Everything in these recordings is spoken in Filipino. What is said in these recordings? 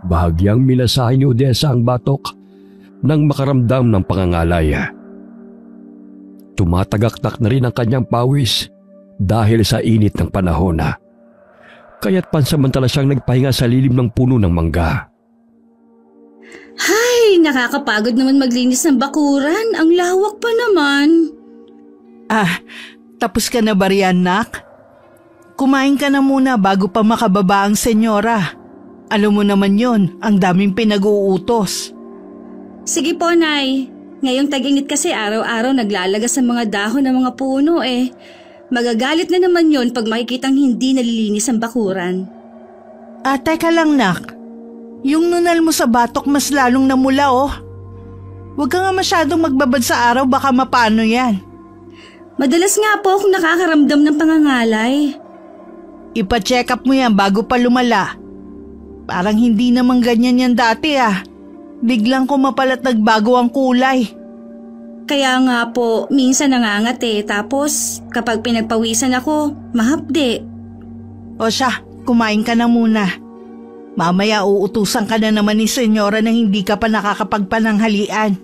Bahagyang minasahe ni Odessa ang batok nang makaramdam ng pangangalay. Tumatagaktak na rin ang kanyang pawis dahil sa init ng panahon. Kaya't pansamantala siyang nagpahinga sa lilim ng puno ng mangga. Hay, nakakapagod naman maglinis ng bakuran. Ang lawak pa naman. Tapos ka na ba riyan, nak? Kumain ka na muna bago pa makababa ang senyora. Alam mo naman yon, ang daming pinag-uutos. Sige po, Nay. Ngayong tag-init kasi araw-araw naglalagas ng mga dahon ng mga puno eh. Magagalit na naman yon pag makikitang hindi nalilinis ang bakuran. Teka lang, nak. Yung nunal mo sa batok mas lalong namula, oh. Huwag ka nga masyadong magbabad sa araw, baka mapano yan. Madalas nga po akong nakakaramdam ng pangangalay. Ipa-check up mo yan bago pa lumala. Parang hindi naman ganyan yan dati, Biglang kumapalat nagbago ang kulay. Kaya nga po, minsan nangangati tapos kapag pinagpawisan ako, mahapde. O siya, kumain ka na muna. Mamaya uutusan ka na naman ni senyora na hindi ka pa nakakapagpananghalian.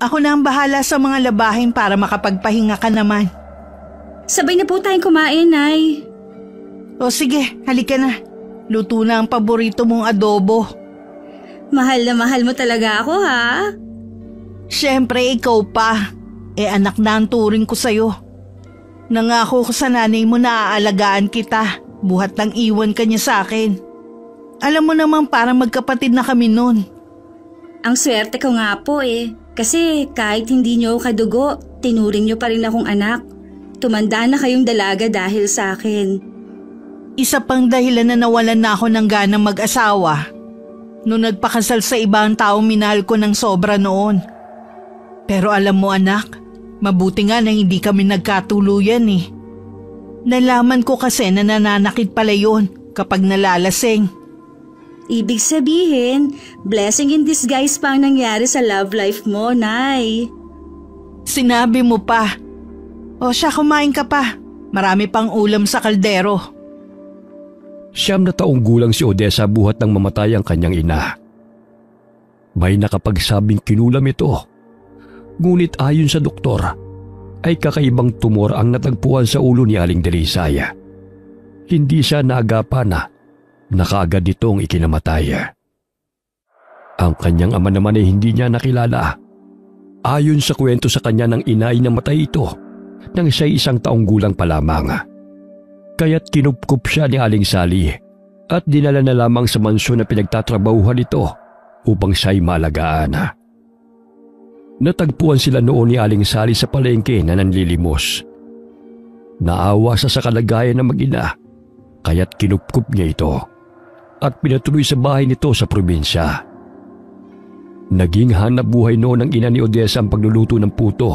Ako na ang bahala sa mga labahin para makapagpahinga ka naman. Sabay na po tayong kumain, Nay. O sige, halika na. Luto na ang paborito mong adobo. Mahal na mahal mo talaga ako, ha? Siyempre, ikaw pa. Anak na ang turing ko sa'yo. Nangako ko sa nanay mo na aalagaan kita. Buhat lang iwan ka niya sa akin. Alam mo naman parang magkapatid na kami nun. Ang swerte ko nga po Kasi kahit hindi niyo kadugo, tinuring niyo pa rin akong anak. Tumanda na kayong dalaga dahil sa akin. Isa pang dahilan na nawalan na ako ng ganang mag-asawa. Noong nagpakasal sa ibang taong minahal ko ng sobra noon. Pero alam mo anak, mabuti nga na hindi kami nagkatuluyan Nalaman ko kasi na nananakit pala yun kapag nalalasing. Ibig sabihin, blessing in disguise pa ang nangyari sa love life mo, Nay. Sinabi mo pa. O siya, kumain ka pa. Marami pang ulam sa kaldero. 9 na taong gulang si Odessa buhat nang mamatay ang kanyang ina. May nakapagsabing kinulam ito. Ngunit ayon sa doktor, ay kakaibang tumor ang natagpuan sa ulo ni Aling Delisaya. Hindi siya naagapan na kaagad itong ikinamatay. Ang kanyang ama naman ay hindi niya nakilala. Ayon sa kwento sa kanya ng ina ay namatay ito nang siya'y 1 taong gulang pa lamang. Kaya't kinupkup siya ni Aling Sally at dinala na lamang sa mansyon na pinagtatrabahuhan nito upang siya'y maalagaan. Natagpuan sila noon ni Aling Sally sa palengke na nanlilimos. Naawa siya sa kalagayan ng mag-ina, kaya't kinupkup niya ito at pinatuloy sa bahay nito sa probinsya. Naging hanap buhay noon ng ina ni Odessa ang pagluluto ng puto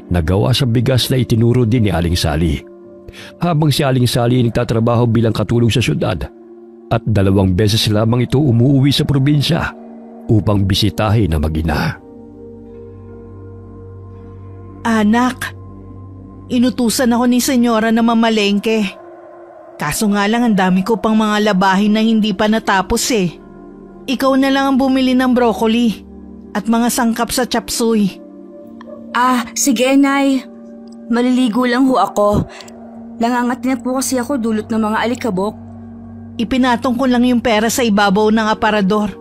na gawa sa bigas na itinuro din ni Aling Sally. Habang si Aling Sally nagtatrabaho bilang katulong sa syudad at 2 beses lamang ito umuwi sa probinsya upang bisitahin ang mag-ina. Anak, inutusan ako ni senyora na mamalengke. Kaso nga lang ang dami ko pang mga labahin na hindi pa natapos Ikaw na lang ang bumili ng broccoli at mga sangkap sa chop suey. Sige, Nay. Maliligo lang ho ako. Nangangat na po kasi ako dulot ng mga alikabok. Ipinatong ko lang yung pera sa ibabaw ng aparador.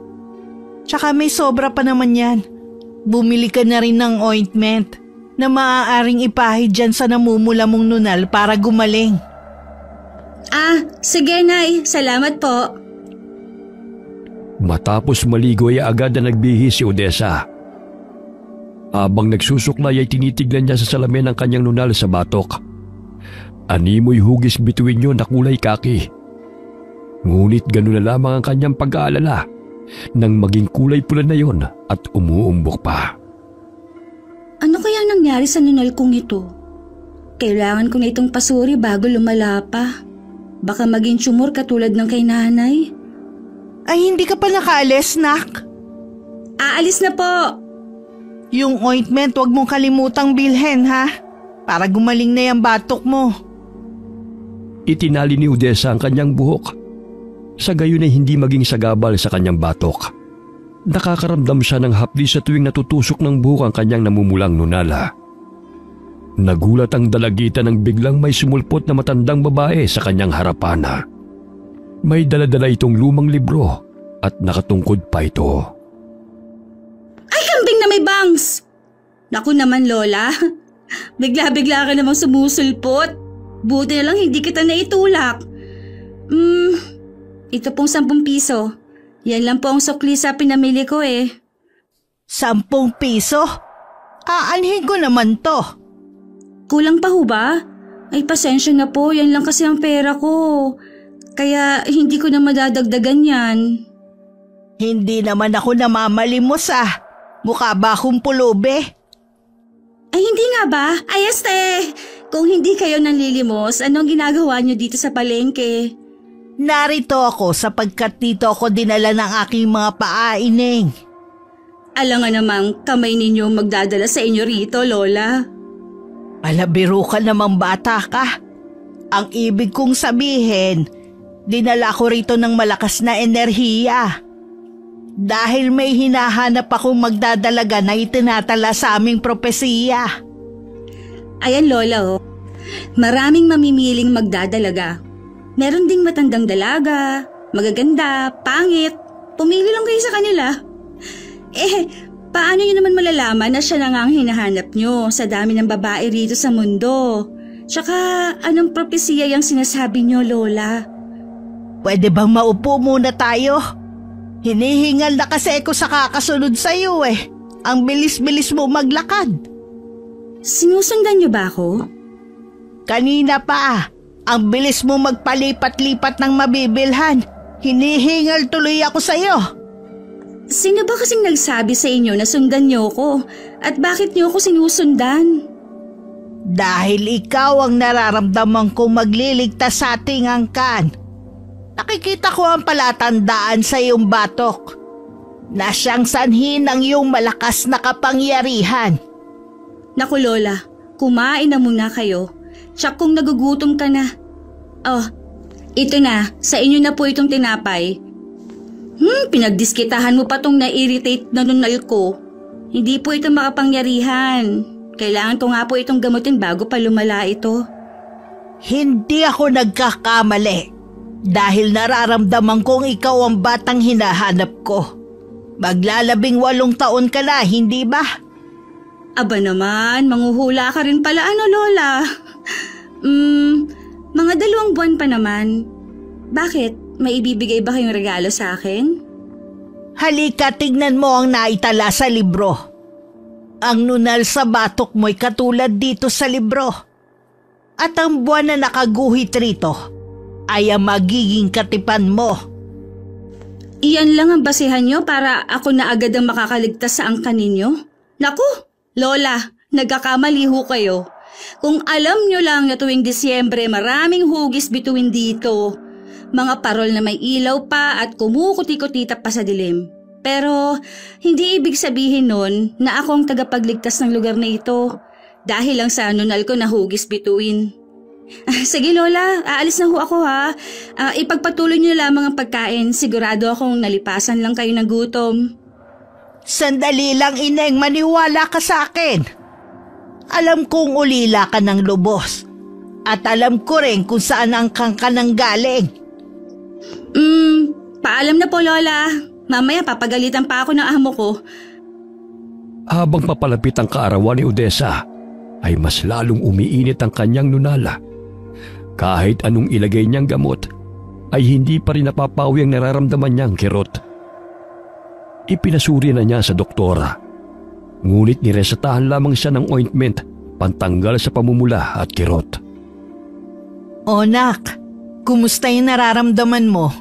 Tsaka may sobra pa naman yan. Bumili ka na rin ng ointment na maaaring ipahid dyan sa namumula mong nunal para gumaling. Sige, Nay. Salamat po. Matapos maligo ay agad na nagbihis si Odessa. Habang nagsusuklay ay tinitignan niya sa salamin ang kanyang nunal sa batok. Animoy hugis bituin yun na kulay kaki. Ngunit gano'n na lamang ang kanyang pag-aalala nang maging kulay pula na yon at umuumbok pa. Ano kaya nangyari sa nunal kong ito? Kailangan ko na itong pasuri bago lumala pa. Baka maging tumor katulad ng kay nanay. Ay, hindi ka pa nakaalis, nak? Aalis na po. Yung ointment, wag mong kalimutang bilhin, ha? Para gumaling na yung batok mo. Itinali ni Odessa ang kanyang buhok Sa gayon ay hindi maging sagabal sa kanyang batok. Nakakaramdam siya ng hapdi sa tuwing natutusok ng buhok ang kanyang namumulang nunala. Nagulat ang dalagita nang biglang may sumulpot na matandang babae sa kanyang harapan. May dala-dala itong lumang libro at nakatungkod pa ito. Ay, kambing na may bangs! Naku naman, Lola. Bigla-bigla ka namang sumusulpot. Buti na lang hindi kita naitulak. Ito pong 10 piso. Yan lang po ang sukli sa pinamili ko eh. 10 piso? Aanhin ko naman to. Kulang pa ho ba? Ay, pasensya na po. Yan lang kasi ang pera ko. Kaya hindi ko na madadagdagan yan. Hindi naman ako namamalimos ah. Mukha ba akong pulubi? Ay, hindi nga ba? Ay, este! Kung hindi kayo nanlilimos, anong ginagawa niyo dito sa palengke? Narito ako sapagkat dito ako dinala ng aking mga paaining. Alam nga namang kamay ninyo magdadala sa inyo rito, Lola. Alabiro ka namang bata ka. Ang ibig kong sabihin, dinala ko rito ng malakas na enerhiya. Dahil may hinahanap akong magdadalaga na itinatala sa aming propesiya. Ayan, Lola, oh. Maraming mamimiling magdadalaga. Meron ding matandang dalaga, magaganda, pangit. Pumili lang kayo sa kanila. Paano nyo naman malalaman na siya na nga ang hinahanap nyo sa dami ng babae rito sa mundo? Tsaka, anong propesiya yung sinasabi nyo, Lola? Pwede bang maupo muna tayo? Hinihingal na kasi ako sa kakasunod sa iyo eh. Ang bilis-bilis mo maglakad. Sinusundan nyo ba ako? Kanina pa, ang bilis mo magpalipat-lipat ng mabibilhan. Hinihingal tuloy ako sa iyo. Sino ba kasing nagsabi sa inyo na sundan niyo ko? At bakit niyo ako sinusundan? Dahil ikaw ang nararamdaman kong magliligtas sa ating angkan. Nakikita ko ang palatandaan sa iyong batok na siyang sanhi ng iyong malakas na kapangyarihan. Naku, Lola, kumain na muna kayo. Tsak kung nagugutom ka na. Oh, ito na, sa inyo na po itong tinapay. Pinagdiskitahan mo pa tong na-irritate na nunal ko. Hindi po ito makapangyarihan. Kailangan ko nga po itong gamutin bago pa lumala ito. Hindi ako nagkakamali dahil nararamdaman kong ikaw ang batang hinahanap ko. Maglalabing 8 taon ka na, hindi ba? Aba naman, manghuhula ka rin pala Lola. Mga 2 buwan pa naman. Bakit? May ibibigay ba kayong regalo sa akin? Halika, tignan mo ang naitala sa libro. Ang nunal sa batok mo'y katulad dito sa libro. At ang buwan na nakaguhit rito ay ang magiging katipan mo. Iyan lang ang basihan nyo para ako na agad ang makakaligtas sa angkan ninyo? Naku, Lola, nagkakamali ho kayo. Kung alam nyo lang na tuwing Disyembre maraming hugis bituin dito. Mga parol na may ilaw pa at kumukuti-kutita pa sa dilim. Pero hindi ibig sabihin nun na ako ang tagapagligtas ng lugar na ito dahil lang sa nunal ko na hugis bituin. Sige Lola, aalis na ho ako ha. Ipagpatuloy niyo lamang ang pagkain. Sigurado akong nalipasan lang kayo ng gutom. Sandali lang, Ineng, maniwala ka sa akin. Alam kong ulila ka ng lubos. At alam ko rin kung saan ang kangkanang galing. Paalam na po Lola. Mamaya papagalitan pa ako ng amo ko. Habang papalapit ang kaarawan ni Odessa, ay mas lalong umiinit ang kanyang nunala. Kahit anong ilagay niyang gamot, ay hindi pa rin napapawi ang nararamdaman niyang kirot. Ipinasuri na niya sa doktora. Ngunit niresetahan lamang siya ng ointment pantanggal sa pamumula at kirot. O nak, kumusta yung nararamdaman mo?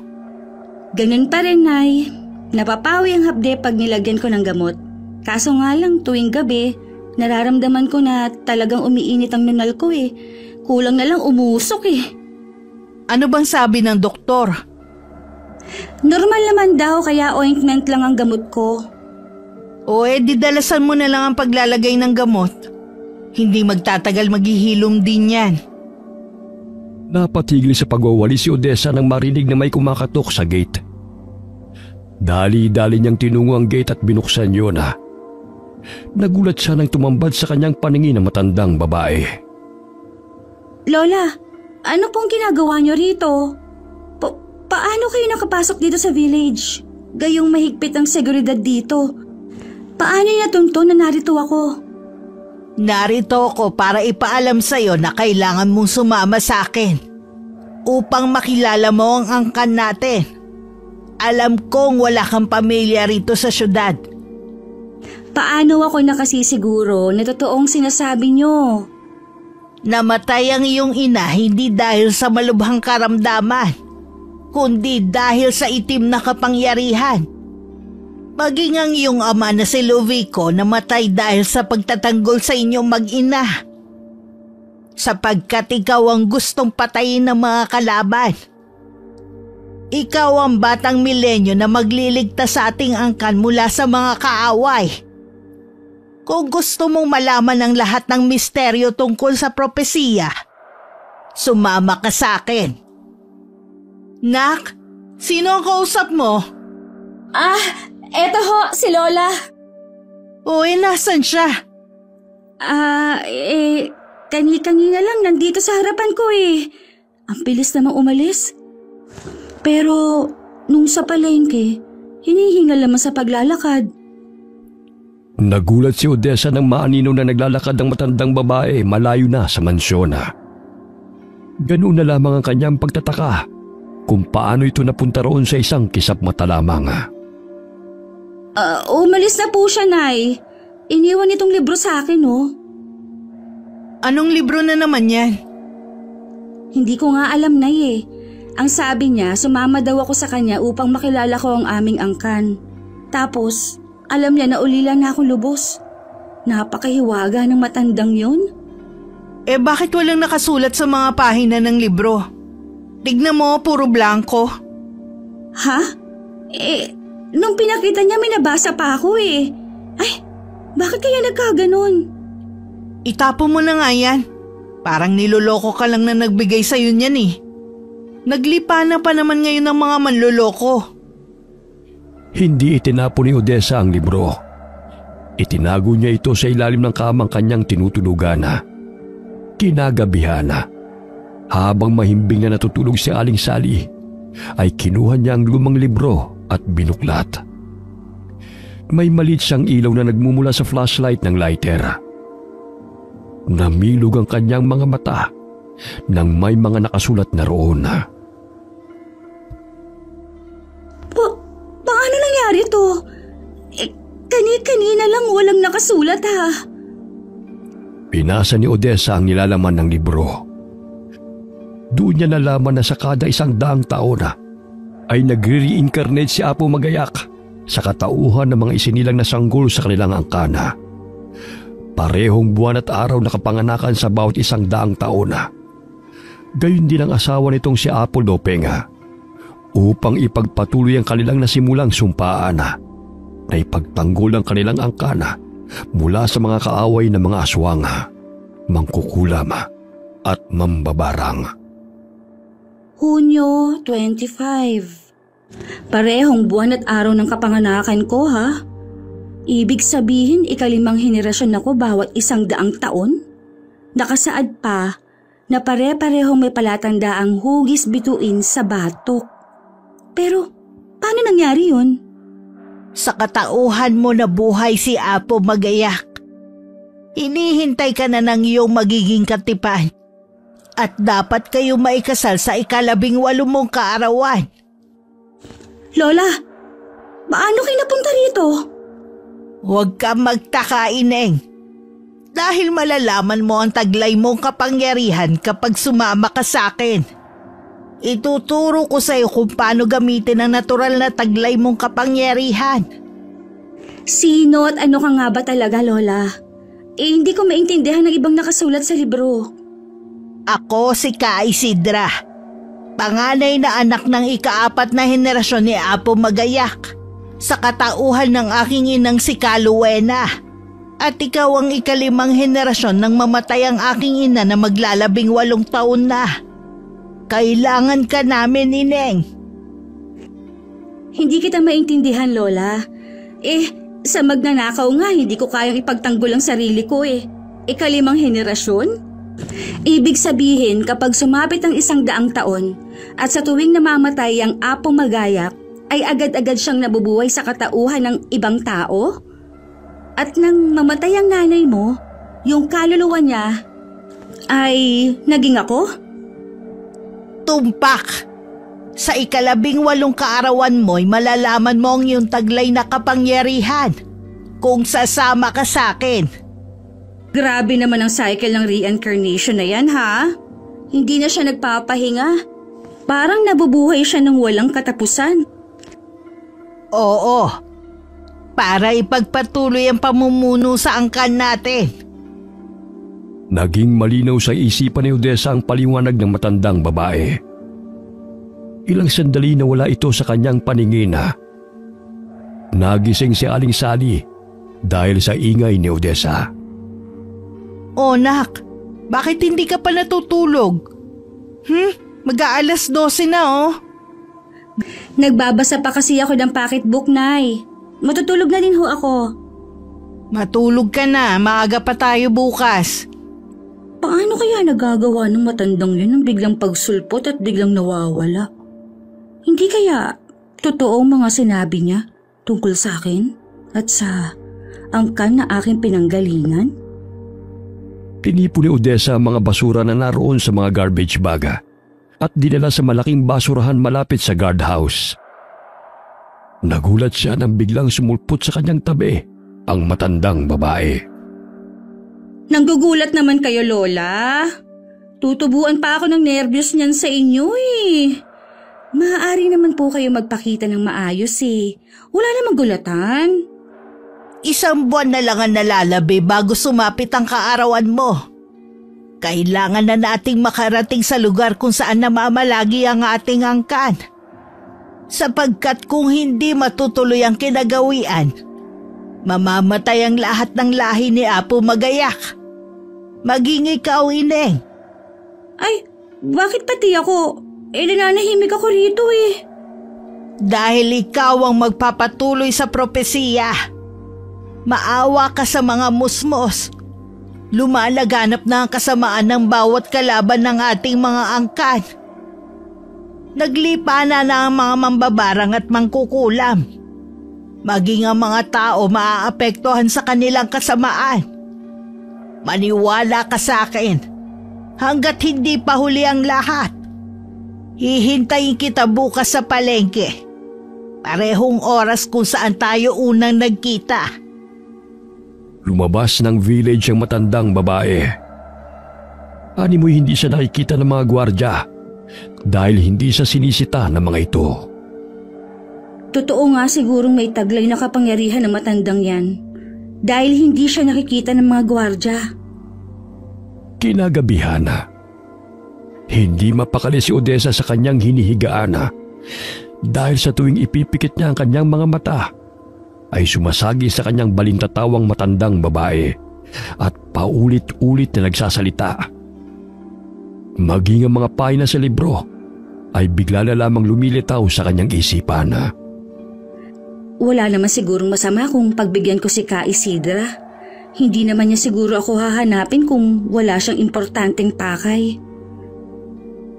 Ganun pa rin, Nay. Napapawi ang hapde pag nilagyan ko ng gamot. Kaso nga lang tuwing gabi, nararamdaman ko na talagang umiinit ang nunal ko eh. Kulang na lang umusok eh. Ano bang sabi ng doktor? Normal naman daw kaya ointment lang ang gamot ko. O didalasan mo na lang ang paglalagay ng gamot. Hindi magtatagal maghihilom din yan. Napatigil sa pagwawali si Odessa nang marinig na may kumakatok sa gate. Dali-dali niyang tinungo ang gate at binuksan yun. Nagulat siya nang tumambad sa kanyang paningin ng matandang babae. Lola, ano pong ginagawa niyo rito? Paano kayo nakapasok dito sa village? Gayong mahigpit ang seguridad dito. Paano niya natunto na narito ako? Narito ako para ipaalam sa'yo na kailangan mong sumama sa akin upang makilala mo ang angkan natin. Alam kong wala kang pamilya rito sa syudad. Paano ako nakasisiguro na totoong sinasabi niyo? Namatay ang iyong ina hindi dahil sa malubhang karamdaman, kundi dahil sa itim na kapangyarihan. Maging ang iyong ama na si Ludovico namatay dahil sa pagtatanggol sa inyong mag-ina. Sapagkat ikaw ang gustong patayin ng mga kalaban. Ikaw ang batang milenyo na magliligtas sa ating angkan mula sa mga kaaway. Kung gusto mong malaman ang lahat ng misteryo tungkol sa propesiya, sumama ka sa akin. Nak, sino ang kausap mo? Eto ho, si Lola. Uy, nasan siya? Kani-kanina lang nandito sa harapan ko eh. Ang bilis namang umalis. Pero, nung sa palengke, hinihingal naman sa paglalakad. Nagulat si Odessa nang maanino na naglalakad ang matandang babae malayo na sa mansyon. Ganoon na lamang ang kanyang pagtataka kung paano ito napunta roon sa isang kisap mata lamang. Umalis na po siya, Nay. Iniwan itong libro sa akin, oh. Anong libro na naman yan? Hindi ko nga alam, Nay eh. Ang sabi niya, sumama daw ako sa kanya upang makilala ko ang aming angkan. Tapos, alam niya na ulila na akong lubos. Napakahiwaga ng matandang yun. Bakit walang nakasulat sa mga pahina ng libro? Tignan mo, puro blanco. Ha? Nung pinakita niya, may nabasa pa ako eh. Ay, bakit kaya nagkaganon? Itapo mo na nga yan. Parang niloloko ka lang na nagbigay sa'yo niyan eh. Naglipa na pa naman ngayon ng mga manloloko. Hindi itinapo ni Odessa ang libro. Itinago niya ito sa ilalim ng kamang kanyang tinutulugan. Kinagabihan, habang mahimbing na natutulog si Aling Sally, ay kinuha niya ang lumang libro at binuklat. May maliit siyang ilaw na nagmumula sa flashlight ng lighter. Namilog ang kanyang mga mata nang may mga nakasulat na roon. Paano nangyari to? Kanina lang walang nakasulat ha. Binasa ni Odessa ang nilalaman ng libro. Doon niya nalaman na sa kada 100 taon ay nagre-reincarnate si Apo Magayak sa katauhan ng mga isinilang na sanggol sa kanilang angkana. Parehong buwan at araw na kapanganakan sa bawat 100 taon. Gayon din ang asawa nitong si Apo Lopeng upang ipagpatuloy ang kanilang nasimulang sumpaan na ipagtanggol ang kanilang angkana mula sa mga kaaway ng mga aswang, mangkukulam at mambabarang. Hunyo 25. Parehong buwan at araw ng kapanganakan ko ha? Ibig sabihin 5 henerasyon ako bawat 100 taon? Nakasaad pa na pare-parehong may palatandaang hugis bituin sa batok. Pero paano nangyari yun? Sa katauhan mo na buhay si Apo Magayak. Hinihintay ka na ng iyong magiging katipan. At dapat kayo maikasal sa 18 mong kaarawan. Lola, paano kayo napunta rito? Huwag ka magtaka, Ineng. Dahil malalaman mo ang taglay mong kapangyarihan kapag sumama ka sa akin. Ituturo ko sa iyo kung paano gamitin ang natural na taglay mong kapangyarihan. Sino at ano ka nga ba talaga, Lola? Hindi ko maintindihan ng ibang nakasulat sa libro. Ako si Ka Isidra, panganay na anak ng 4 na henerasyon ni Apo Magayak, sa katauhan ng aking inang si Kaluwena. At ikaw ang 5 henerasyon nang mamatay ang aking ina na maglalabing 8 taon na. Kailangan ka namin, Ineng. Hindi kita maintindihan, Lola. Sa magnanakaw nga, hindi ko kayang ipagtanggol ang sarili ko eh. Ikalimang henerasyon? Ibig sabihin, kapag sumapit ang 100 taon at sa tuwing namamatay ang Apo Magayak, ay agad-agad siyang nabubuhay sa katauhan ng ibang tao? At nang mamatay ang nanay mo, yung kaluluwa niya ay naging ako? Tumpak! Sa 18 kaarawan mo'y malalaman mo ang iyong taglay na kapangyarihan kung sasama ka sa akin. Grabe naman ang cycle ng reincarnation na yan, ha? Hindi na siya nagpapahinga. Parang nabubuhay siya ng walang katapusan. Oo, para ipagpatuloy ang pamumuno sa angkan natin. Naging malinaw sa isipan ni Odessa ang paliwanag ng matandang babae. Ilang sandali na wala ito sa kanyang paningin. Nagising si Aling Sally dahil sa ingay ni Odessa. Oh, nak, bakit hindi ka pa natutulog? Mag-aalas 12 na oh. Nagbabasa pa kasi ako ng pocketbook, Nay. Matutulog na din ho ako. Matulog ka na, maaga pa tayo bukas. Paano kaya nagagawa ng matandang yun ng biglang pagsulpot at biglang nawawala? Hindi kaya totoo ang mga sinabi niya tungkol sa akin at sa angkan na aking pinanggalingan? Tinipo ni Odessa ang mga basura na naroon sa mga garbage bag at dinala sa malaking basurahan malapit sa guardhouse. Nagulat siya nang biglang sumulpot sa kanyang tabi ang matandang babae. Nanggugulat naman kayo, Lola. Tutubuan pa ako ng nervyos niyan sa inyo eh. Maaari naman po kayo magpakita ng maayos eh. Wala namang gulatan. 1 buwan na lang ang nalalabi bago sumapit ang kaarawan mo. Kailangan na nating makarating sa lugar kung saan namamalagi ang ating angkan. Sapagkat kung hindi matutuloy ang kinagawian, mamamatay ang lahat ng lahi ni Apo Magayak. Maging ikaw, Ineng. Ay, bakit pati ako? Nananahimik ako rito eh. Dahil ikaw ang magpapatuloy sa propesiya. Maawa ka sa mga musmos. Lumalaganap na ang kasamaan ng bawat kalaban ng ating mga angkan. Naglipa na ang mga mambabarang at mangkukulam. Maging ang mga tao maaapektuhan sa kanilang kasamaan. Maniwala ka sa akin. Hanggat hindi pa huli ang lahat. Hihintayin kita bukas sa palengke. Parehong oras kung saan tayo unang nagkita. Lumabas ng village ang matandang babae. Animoy hindi siya nakikita ng mga gwardya dahil hindi siya sinisita ng mga ito. Totoo nga sigurong may taglay na kapangyarihan ng matandang yan dahil hindi siya nakikita ng mga gwardya. Kinagabihan, hindi mapakali si Odessa sa kanyang hinihigaan dahil sa tuwing ipipikit niya ang kanyang mga mata ay sumasagi sa kanyang balintatawang matandang babae at paulit-ulit na nagsasalita. Maging ang mga pahina sa libro ay bigla na lamang lumilitaw sa kanyang isipan. Wala naman sigurong masama kung pagbigyan ko si Ka Isidra. Hindi naman niya siguro ako hahanapin kung wala siyang importanteng pakay.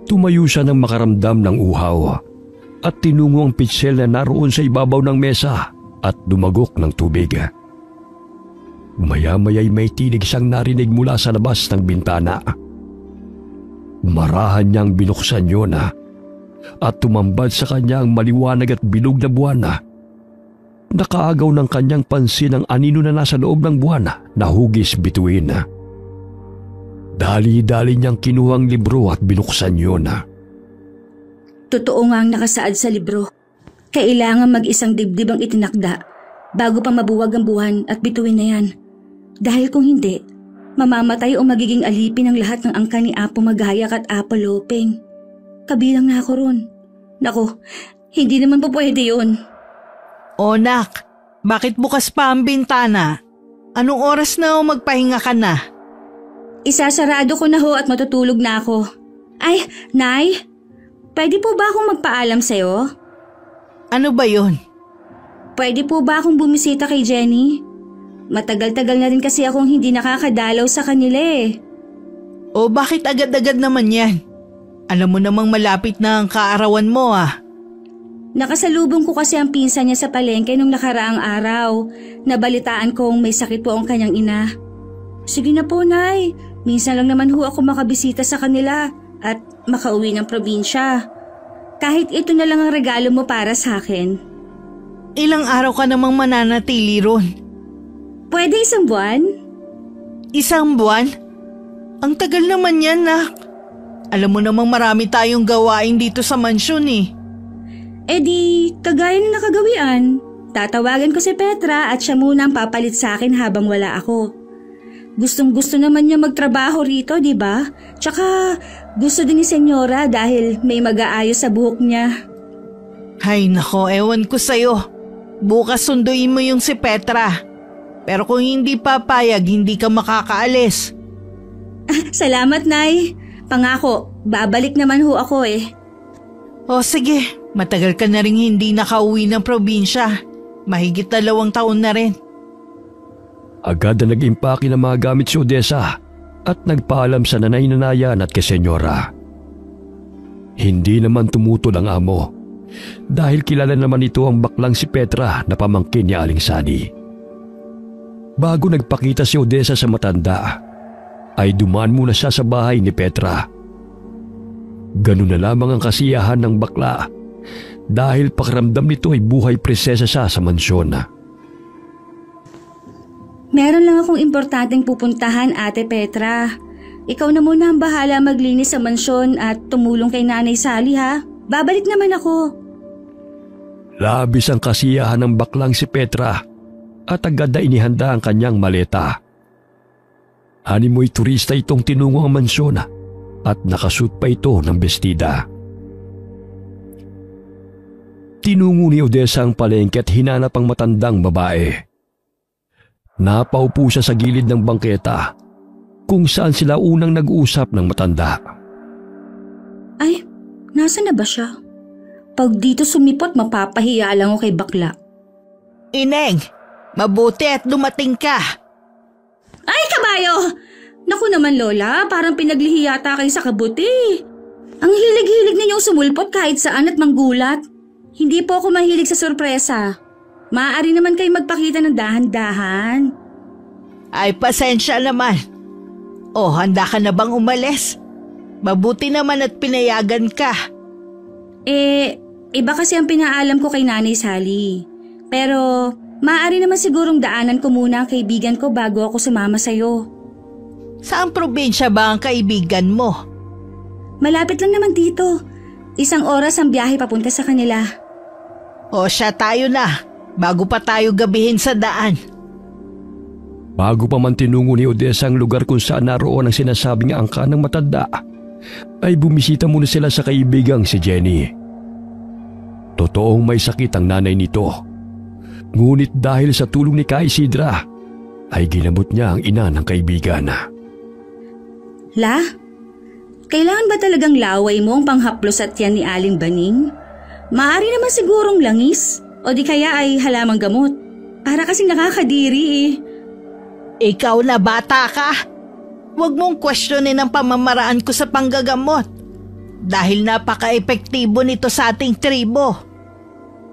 Tumayo siya nang makaramdam ng uhaw at tinungo ang pitsel na naroon sa ibabaw ng mesa at dumagok ng tubig. Maya-maya'y may tinig siyang narinig mula sa labas ng bintana. Marahan niyang binuksan yun at tumambad sa kanya ang maliwanag at bilog na buwan. Nakaagaw ng kanyang pansin ang anino na nasa loob ng buwan na hugis bituin. Dali-dali niyang kinuha ang libro at binuksan yun. Totoo nga ang nakasaad sa libro. Kailangan mag-isang dibdib ang itinakda bago pa mabuwag ang buwan at bituin na yan. Dahil kung hindi, mamamatay o magiging alipin ang lahat ng angkan ni Apo Magayak at Apo Lopeng. Kabilang na ako ron. Naku, hindi naman po pwede yun. O nak, bakit bukas pa ang bintana? Anong oras na o magpahinga ka na? Isasarado ko na ho at matutulog na ako. Ay, Nay, Pwede po ba akong magpaalam sa'yo? Ano ba yon? Pwede po ba akong bumisita kay Jenny? Matagal-tagal na rin kasi akong hindi nakakadalaw sa kanila eh. O bakit agad-agad naman yan? Alam mo namang malapit na ang kaarawan mo ah. Nakasalubong ko kasi ang pinsan niya sa palengke nung nakaraang araw. Nabalitaan kong may sakit po ang kanyang ina. Sige na po, Nay. Minsan lang naman ho ako makabisita sa kanila at makauwi ng probinsya. Kahit ito na lang ang regalo mo para sa akin. Ilang araw ka namang mananatili ron? Pwede 1 buwan? 1 buwan? Ang tagal naman yan, nak. Alam mo namang marami tayong gawain dito sa mansyon eh. Eh di, kagaya ng nakagawian. Tatawagan ko si Petra at siya muna ang papalit sa akin habang wala ako. Gustong-gusto naman niya magtrabaho rito, di ba? Tsaka gusto din ni Senyora dahil may mag-aayos sa buhok niya. Hay nako, ewan ko sa'yo. Bukas sunduin mo yung si Petra. Pero kung hindi papayag, hindi ka makakaalis. Salamat, Nay. Pangako, babalik naman ho ako eh. O sige, matagal ka na rin hindi nakauwi ng probinsya. Mahigit 2 taon na rin. Agad na nag-impake ng mga gamit si Odessa at nagpaalam sa nanay-nanayan at kay Senyora. Hindi naman tumutol ang amo dahil kilala naman ito ang baklang si Petra na pamangkin ni Aling Sani. Bago nagpakita si Odessa sa matanda, ay dumaan muna siya sa bahay ni Petra. Ganun na lamang ang kasiyahan ng bakla dahil pakiramdam nito ay buhay prinsesa siya sa mansyon. Meron lang akong importanteng pupuntahan, Ate Petra. Ikaw na muna ang bahala maglinis sa mansyon at tumulong kay Nanay Sally ha. Babalik naman ako. Labis ang kasiyahan ng baklang si Petra at agad na inihanda ang kanyang maleta. Animoy turista itong tinungo ang mansyon at nakasuot pa ito ng bestida. Tinungo ni Odessa ang palengke at hinanap ang matandang babae. Napaupo siya sa gilid ng bangketa kung saan sila unang nag-usap ng matanda. Ay, nasa na ba siya? Pag dito sumipot, mapapahiya lang ako kay bakla. Ineng, mabuti at dumating ka. Ay, kabayo! Naku naman, Lola, parang pinaglihi yata kayo sa kabuti. Ang hilig-hilig ninyong sumulpot kahit saan at manggulat. Hindi po ako mahilig sa sorpresa. Maaari naman kayo magpakita ng dahan-dahan. Ay, pasensya naman. O, handa ka na bang umalis? Mabuti naman at pinayagan ka. Iba kasi ang pinaalam ko kay Nanay Sally. Pero maaari naman sigurong daanan ko muna ang kaibigan ko bago ako sumama sa'yo. Saan probinsya ba ang kaibigan mo? Malapit lang naman dito. 1 oras ang biyahe papunta sa kanila. O siya, tayo na, bago pa tayo gabihin sa daan. Bago pa man tinungo ni Odessa ang lugar kung saan naroon ang sinasabing angka ng matanda, ay bumisita muna sila sa kaibigang si Jenny. Totoong may sakit ang nanay nito. Ngunit dahil sa tulong ni Ka Isidra, ay ginamot niya ang ina ng kaibigan. La, kailangan ba talagang laway mo ang panghaplos at yan ni Aling Baning? Maaari naman sigurong langis o di kaya ay halamang gamot. Para kasing nakakadiri eh. Ikaw na bata ka. Huwag mong questionin ang pamamaraan ko sa panggagamot. Dahil napaka-epektibo nito sa ating tribo.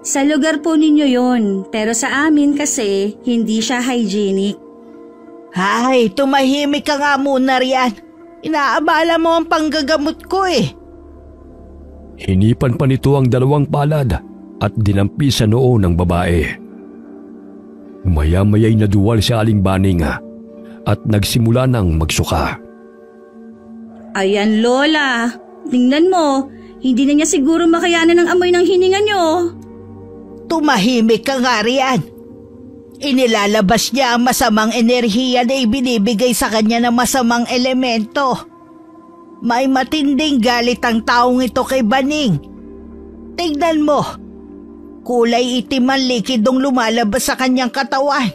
Sa lugar po ninyo yon, pero sa amin kasi hindi siya hygienic. Ay, tumahimik ka nga muna riyan. Inaabala mo ang panggagamot ko eh. Hinipan pa nito ang 2 palad at dinampi sa noo ng babae. Maya-maya'y naduwal si Aling Baning at nagsimula ng magsuka. Ayan, Lola. Tingnan mo, hindi na niya siguro makayanan ng amoy ng hininga niyo. Tumahimik ka nga riyan. Inilalabas niya ang masamang enerhiya na ibinibigay sa kanya ng masamang elemento. May matinding galit ang taong ito kay Baning. Tignan mo, kulay itim ang likidong lumalabas sa kanyang katawan.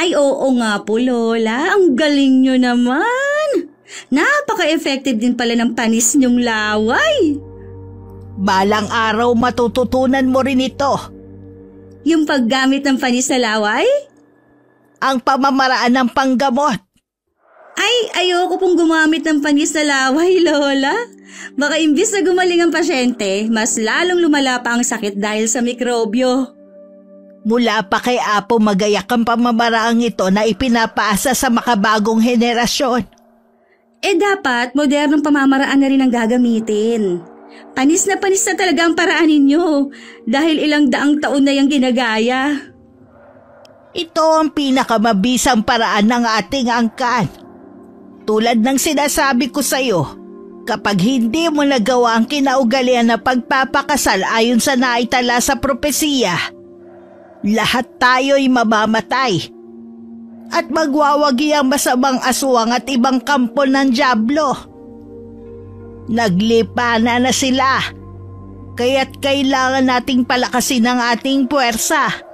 Ay oo nga po, Lola. Ang galing niyo naman. Napaka-effective din pala ng panis niyong laway. Balang araw matututunan mo rin ito. Yung paggamit ng panis na laway? Ang pamamaraan ng panggamot. Ay, ayoko pong gumamit ng panis na laway, Lola. Baka imbis na gumaling ang pasyente, mas lalong lumala pa ang sakit dahil sa mikrobyo. Mula pa kay Apo magayak ang pamamaraang ito na ipinapaasa sa makabagong henerasyon. Dapat modernong pamamaraan na rin ang gagamitin. Panis na talaga ang paraan ninyo dahil ilang daang taon na yung ginagaya. Ito ang pinakamabisang paraan ng ating angkan. Tulad ng sinasabi ko sa iyo, kapag hindi mo nagawa ang kinaugalian na pagpapakasal ayon sa naitala sa propesiya, lahat tayo'y mamamatay at magwawagi ang masamang aswang at ibang kampo ng dyablo. Naglipa na sila, kaya't kailangan nating palakasin ang ating puwersa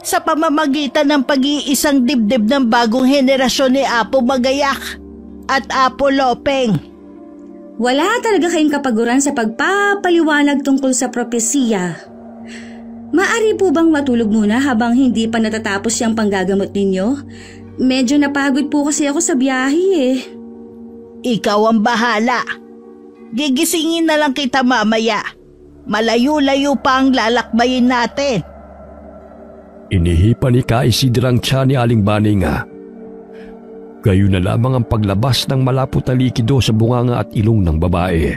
sa pamamagitan ng pag-iisang dibdib ng bagong henerasyon ni Apo Magayak at Apo Lopeng. Wala talaga kayong kapaguran sa pagpapaliwanag tungkol sa propesiya. Maari po bang matulog muna habang hindi pa natatapos yung panggagamot ninyo? Medyo napagod po kasi ako sa biyahe eh. Ikaw ang bahala. Gigisingin na lang kita mamaya. Malayo-layo pa ang lalakbayin natin. Inihipa ni Ka Isidra ang tiyan ni Aling Baning. Gayon na lamang ang paglabas ng malapot na likido sa bunganga at ilong ng babae.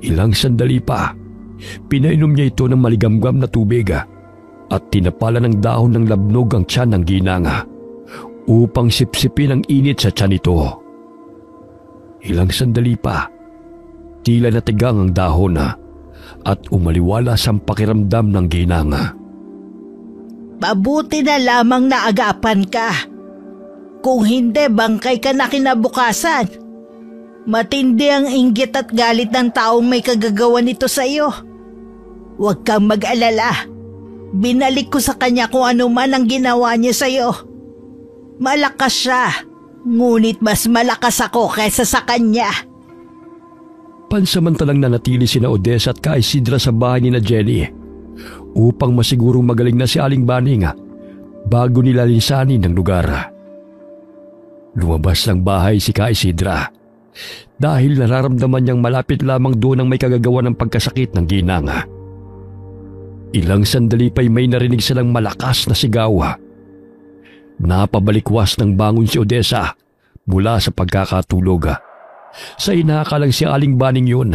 Ilang sandali pa, pinainom niya ito ng maligamgam na tubig at tinapala ng dahon ng labnog ang tiyan ng ginanga upang sipsipin ang init sa tiyan nito. Ilang sandali pa, tila natigang ang dahon at umaliwalas ang pakiramdam ng ginanga. Mabuti na lamang naagapan ka. Kung hindi, bangkay ka na kinabukasan. Matindi ang inggit at galit ng taong may kagagawa nito sa iyo. Huwag kang mag-alala. Binalik ko sa kanya kung ano man ang ginawa niya sa iyo. Malakas siya, ngunit mas malakas ako kaysa sa kanya. Pansamantalang nanatili sina Odessa at Ka Isidra sa bahay ni na Jenny upang masigurong magaling na si Aling Baning bago nila linsanin ng lugar. Lumabas ng bahay si Ka Isidra dahil nararamdaman niyang malapit lamang doon ang may kagagawa ng pagkasakit ng ginanga. Ilang sandali pa'y may narinig silang malakas na sigaw. Napabalikwas ng bangon si Odessa mula sa pagkakatulog. Sa inakalang si Aling Baning yun.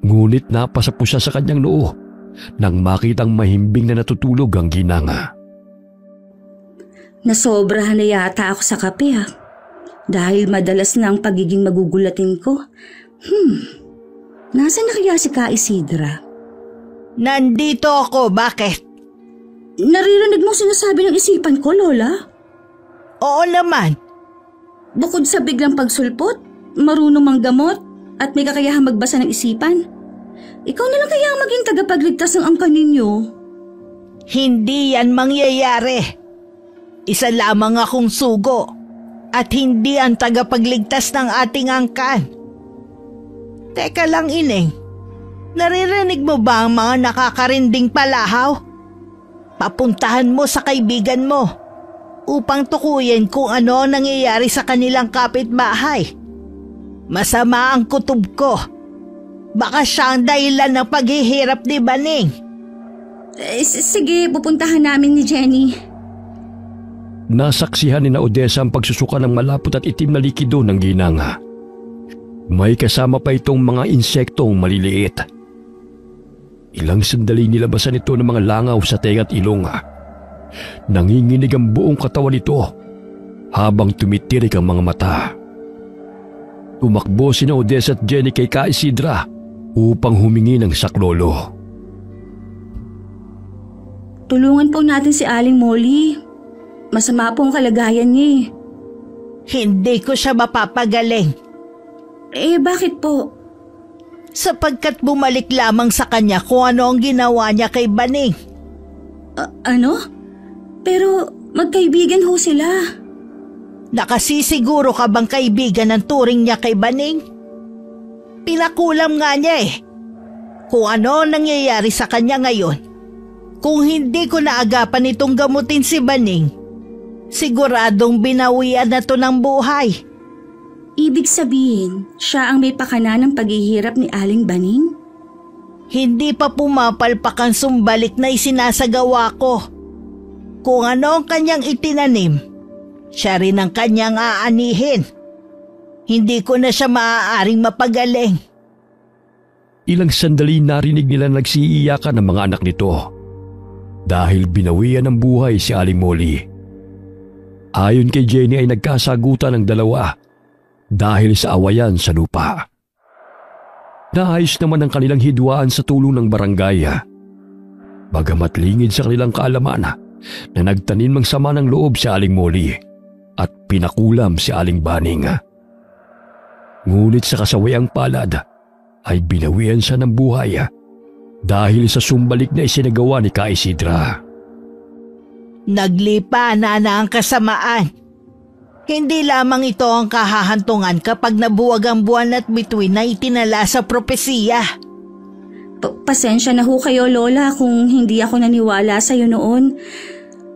Ngunit napasapo siya sa kanyang noo nang makitang mahimbing na natutulog ang ginanga. Nasobrahan na yata ako sa kape dahil madalas na ang pagiging magugulatin ko. Nasaan na kaya si Ka Isidra? Nandito ako, bakit? Naririnig mo sinasabi ng isipan ko, Lola? Oo naman. Bukod sa biglang pagsulpot, marunong manggamot at may kakayahang magbasa ng isipan, ikaw na lang kaya ang maging tagapagligtas ng angkan ninyo? Hindi yan mangyayari. Isa lamang akong sugo at hindi ang tagapagligtas ng ating angkan. Teka lang, Ineng. Naririnig mo ba ang mga nakakarinding palahaw? Papuntahan mo sa kaibigan mo upang tukuyin kung ano ang nangyayari sa kanilang kapitbahay. Masama ang kutob ko. Baka siya ang dahilan ng paghihirap ni Baning. Sige, pupuntahan namin ni Jenny. Nasaksihan ni na Odessa ang pagsusuka ng malapot at itim na likido ng ginanga. May kasama pa itong mga insektong maliliit. Ilang sandali nilabasan ito ng mga langaw sa tenga at ilong. Nanginginig ang buong katawan nito habang tumitirik ang mga mata. Tumakbo sina Odessa at Jenny kay Ka Isidra upang humingi ng saklolo. Tulungan po natin si Aling Molly. Masama po ang kalagayan niya. Hindi ko siya mapapagaling. Bakit po? Sapagkat bumalik lamang sa kanya kung ano ang ginawa niya kay Baning. Ano? Pero magkaibigan ho sila. Nakasisiguro ka bang kaibigan ng turing niya kay Baning? Pinakulam nga niya eh. Kung ano nangyayari sa kanya ngayon, kung hindi ko naagapan itong gamutin si Baning, siguradong binawian na to ng buhay. Ibig sabihin, siya ang may pakana ng paghihirap ni Aling Baning? Hindi pa pumapalpak ang sumbalik na isinasagawa ko. Kung ano ang kanyang itinanim, siya rin ang kanyang aanihin. Hindi ko na siya maaaring mapagaling. Ilang sandali narinig nila nagsiiyakan ng mga anak nito dahil binawian ng buhay si Aling Molly. Ayon kay Jenny ay nagkasagutan ng dalawa dahil sa awayan sa lupa. Naayos naman ang kanilang hidwaan sa tulong ng barangay. Bagamat lingid sa kanilang kaalaman na nagtanim ng sama ng loob si Aling Molly at pinakulam si Aling Baning. Ngunit sa kasawayang palad ay binawian siya ng buhay dahil sa sumbalik na isinagawa ni Ka Isidra. Naglipa na ang kasamaan. Hindi lamang ito ang kahahantungan kapag nabuwag ang buwan at bituin na itinala sa propesiya. Pasensya na ho kayo, Lola, kung hindi ako naniwala sa iyo noon.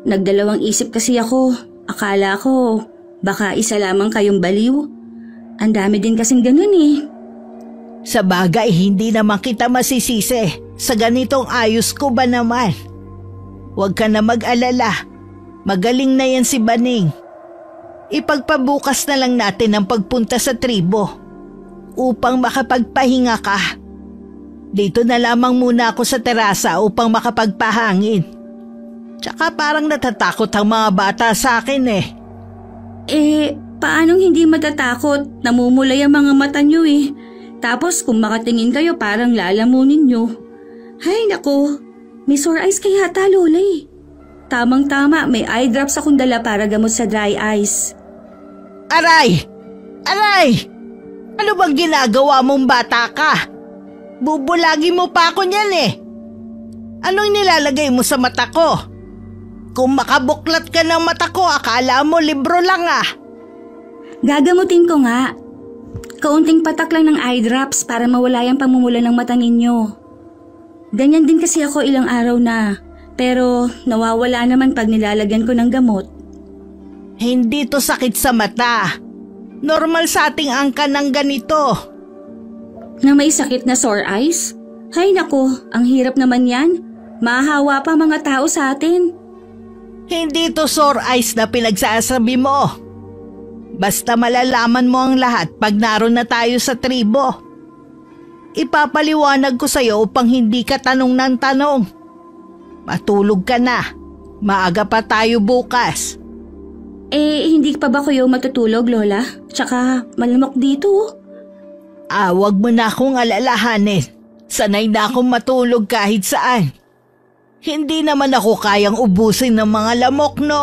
Nagdalawang isip kasi ako. Akala ko baka isa lamang kayong baliw. Ang dami din kasing ganun eh. Sa bagay, hindi naman kita masisisi. Sa ganitong ayos ko ba naman? Huwag ka na mag-alala. Magaling na yan si Baning. Ipagpabukas na lang natin ang pagpunta sa tribo upang makapagpahinga ka. Dito na lamang muna ako sa terasa upang makapagpahangin. Tsaka parang natatakot ang mga bata sa akin eh. Paanong hindi matatakot? Namumulay ang mga mata nyo eh. Tapos kung makatingin kayo parang lalamunin nyo. Hay nako, may sore eyes kaya ata, Lola eh. Tamang-tama, may eye drops akong dala para gamot sa dry eyes. Aray! Aray! Ano bang ginagawa mong bata ka? Bubulagi mo pa ako niyan eh. Anong nilalagay mo sa mata ko? Kung makabuklat ka ng mata ko, akala mo libro lang ah. Gagamutin ko nga. Kaunting patak lang ng eye drops para mawala yung pamumula ng mata ninyo. Ganyan din kasi ako ilang araw na. Pero nawawala naman pag nilalagyan ko ng gamot. Hindi to sakit sa mata. Normal sa ating angka ng ganito. Na may sakit na sore eyes? Hay nako, ang hirap naman yan. Mahahawa pa mga tao sa atin. Hindi to sore eyes na pinagsasabi mo. Basta malalaman mo ang lahat pag naroon na tayo sa tribo. Ipapaliwanag ko sa'yo upang hindi ka tanong ng tanong. Matulog ka na. Maaga pa tayo bukas. Hindi pa ba kayo matutulog, Lola? Tsaka malamok dito. Wag mo na akong alalahanin. Sanay na akong matulog kahit saan. Hindi naman ako kayang ubusin ng mga lamok, no?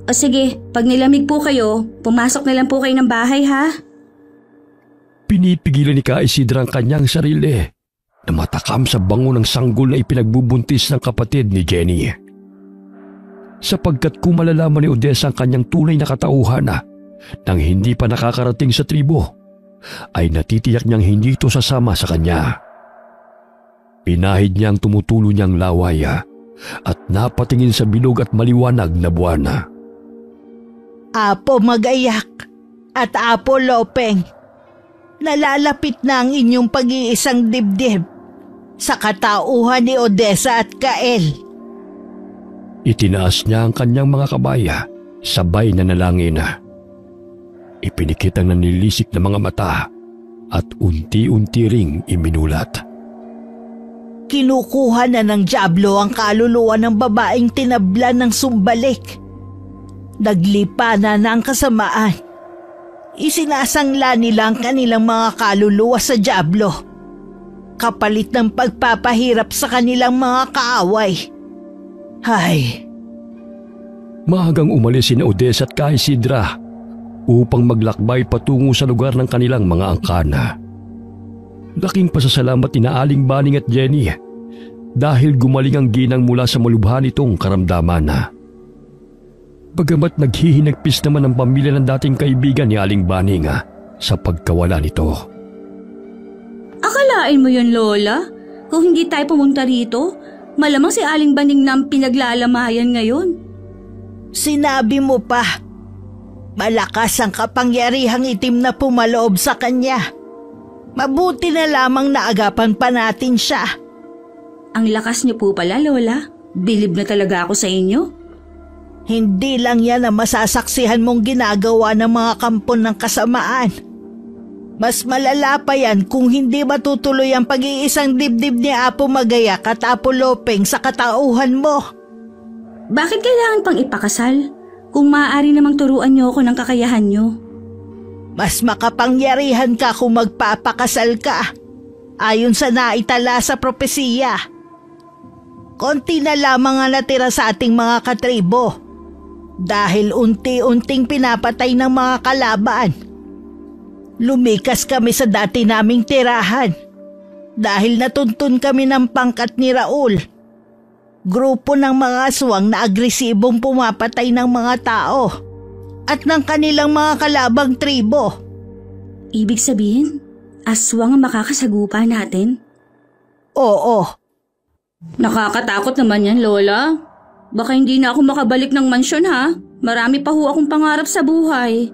O sige, pag nilamig po kayo, pumasok na lang po kayo ng bahay, ha? Pinipigilan ni Ka Isidra ang kanyang sarili na matakam sa bango ng sanggol na ipinagbubuntis ng kapatid ni Jenny. Sapagkat kung malalaman ni Odessa ang kanyang tunay na katauhan nang hindi pa nakakarating sa tribo, ay natitiyak niyang hindi ito sasama sa kanya. Pinahid niya ang tumutulo niyang laway at napatingin sa bilog at maliwanag na buwan. Apo Magayak at Apo Lopeng, nalalapit na ang inyong pag-iisang dibdib sa katauhan ni Odessa at Kael. Itinaas niya ang kanyang mga kabaya, sabay na nalangin. Ipinikit ang nanilisik na mga mata at unti-unti ring iminulat. Kinukuha na ng dyablo ang kaluluwa ng babaeng tinablan ng sumbalik. Naglipa na ang kasamaan. Isinasangla nila ang kanilang mga kaluluwa sa dyablo, kapalit ng pagpapahirap sa kanilang mga kaaway. Hay! Maagang umalis sina Odessa at Ka Isidra upang maglakbay patungo sa lugar ng kanilang mga angkana. Laking pasasalamat ni Aling Baning at Jenny dahil gumaling ang ginang mula sa malubha nitong karamdaman. Bagamat naghihinagpis naman ang pamilya ng dating kaibigan ni Aling Baning sa pagkawala nito. Akalain mo yun, Lola? Kung hindi tayo pumunta rito, malamang si Aling Baning na ang pinaglalamayan ngayon. Sinabi mo pa, malakas ang kapangyarihang itim na pumaloob sa kanya. Mabuti na lamang naagapan pa natin siya. Ang lakas niyo po pala, Lola. Bilib na talaga ako sa inyo. Hindi lang yan ang masasaksihan mong ginagawa ng mga kampon ng kasamaan. Mas malala pa yan kung hindi matutuloy ang pag-iisang dibdib ni Apo Magayak at Apo Lopeng sa katauhan mo. Bakit kailangan pang ipakasal? Kung maaari namang turuan niyo ako ng kakayahan niyo. Mas makapangyarihan ka kung magpapakasal ka, ayon sa naitala sa propesiya. Konti na lamang ang natira sa ating mga katribo, dahil unti-unting pinapatay ng mga kalaban. Lumikas kami sa dati naming tirahan, dahil natuntun kami ng pangkat ni Raul. Grupo ng mga aswang na agresibong pumapatay ng mga tao at ng kanilang mga kalabang tribo. Ibig sabihin, aswang ang makakasagupa natin? Oo. Nakakatakot naman yan, Lola. Baka hindi na ako makabalik ng mansyon, ha? Marami pa ho akong pangarap sa buhay.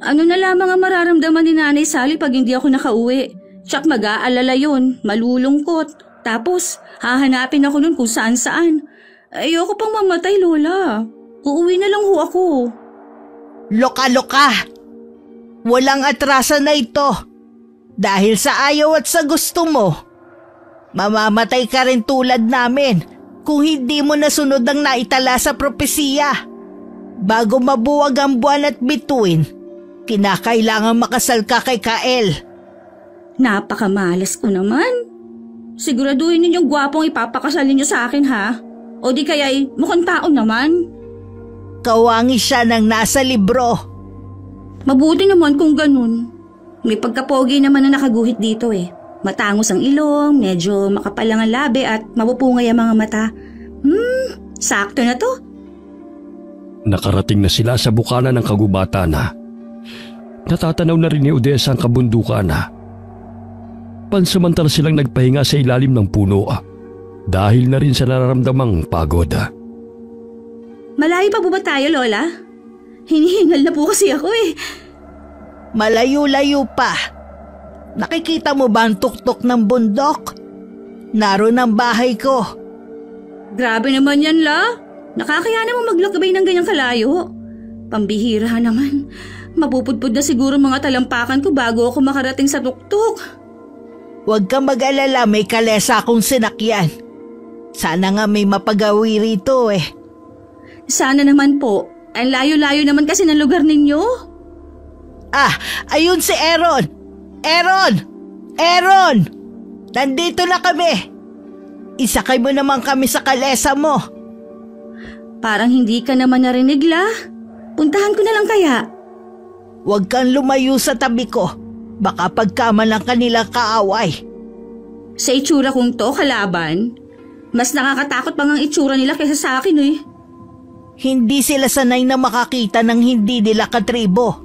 Ano na lamang ang mararamdaman ni Nanay Sally pag hindi ako nakauwi? Tsak mag-aalala yun, malulungkot. Tapos, hahanapin ako nun kung saan-saan. Ayoko pang mamatay, Lola. Uuwi na lang ho ako. Loka-loka! Walang atrasan na ito. Dahil sa ayaw at sa gusto mo, mamamatay ka rin tulad namin kung hindi mo nasunod ang naitala sa propesiya. Bago mabuwag ang buwan at bituin, kinakailangan makasal ka kay Kael. Napakamalas ko naman. Siguraduhin ninyong gwapong ipapakasalin niyo sa akin, ha? O di kaya'y mukhang tao naman. Kawangi siya ng nasa libro. Mabuti naman kung ganun. May pagkapogi naman na nakaguhit dito eh. Matangos ang ilong, medyo makapalang ang labi at mapupungay ang mga mata. Sakto na to. Nakarating na sila sa bukana ng kagubatan na. Natatanaw na rin ni Odessa ang kabundukan na. Pansamantala silang nagpahinga sa ilalim ng puno dahil na rin sa nararamdamang pagod. Malayo pa po ba tayo, Lola? Hinihingal na po kasi ako eh. Malayo-layo pa. Nakikita mo ba ang tuktok ng bundok? Naroon ang bahay ko. Grabe naman yan, La. Nakakaya namang maglakbay ng ganyang kalayo. Pambihira naman. Mapupudpud na siguro mga talampakan ko bago ako makarating sa tuktok. Huwag kang mag-alala, may kalesa akong sinakyan. Sana nga may mapagawi rito eh. Sana naman po. Ang layo-layo naman kasi ng lugar ninyo. Ayun si Aaron! Aaron! Nandito na kami! Isakay mo naman kami sa kalesa mo. Parang hindi ka naman narinig, La. Puntahan ko na lang kaya. Huwag kang lumayo sa tabi ko. Baka pagkaman ang kanilang kaaway. Sa itsura kong to, kalaban, mas nakakatakot pang ang itsura nila kaysa sa akin eh. Hindi sila sanay na makakita ng hindi nila katribo.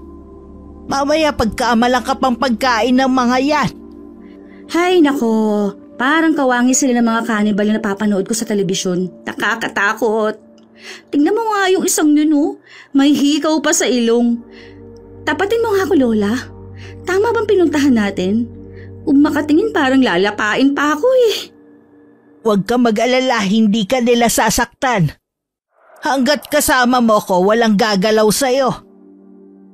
Mamaya pagkaamalang ka pang pagkain ng mga yan. Hay nako, parang kawangi sila ng mga kanibal na napapanood ko sa telebisyon. Nakakatakot. Tingnan mo nga yung isang yun oh. May hikaw pa sa ilong. Tapatin mo nga ako, Lola. Tama bang pinuntahan natin? Kung makatingin parang lalapain pa ako eh. Huwag ka mag-alala, hindi ka nila sasaktan. Hanggat kasama mo ko, walang gagalaw sa'yo.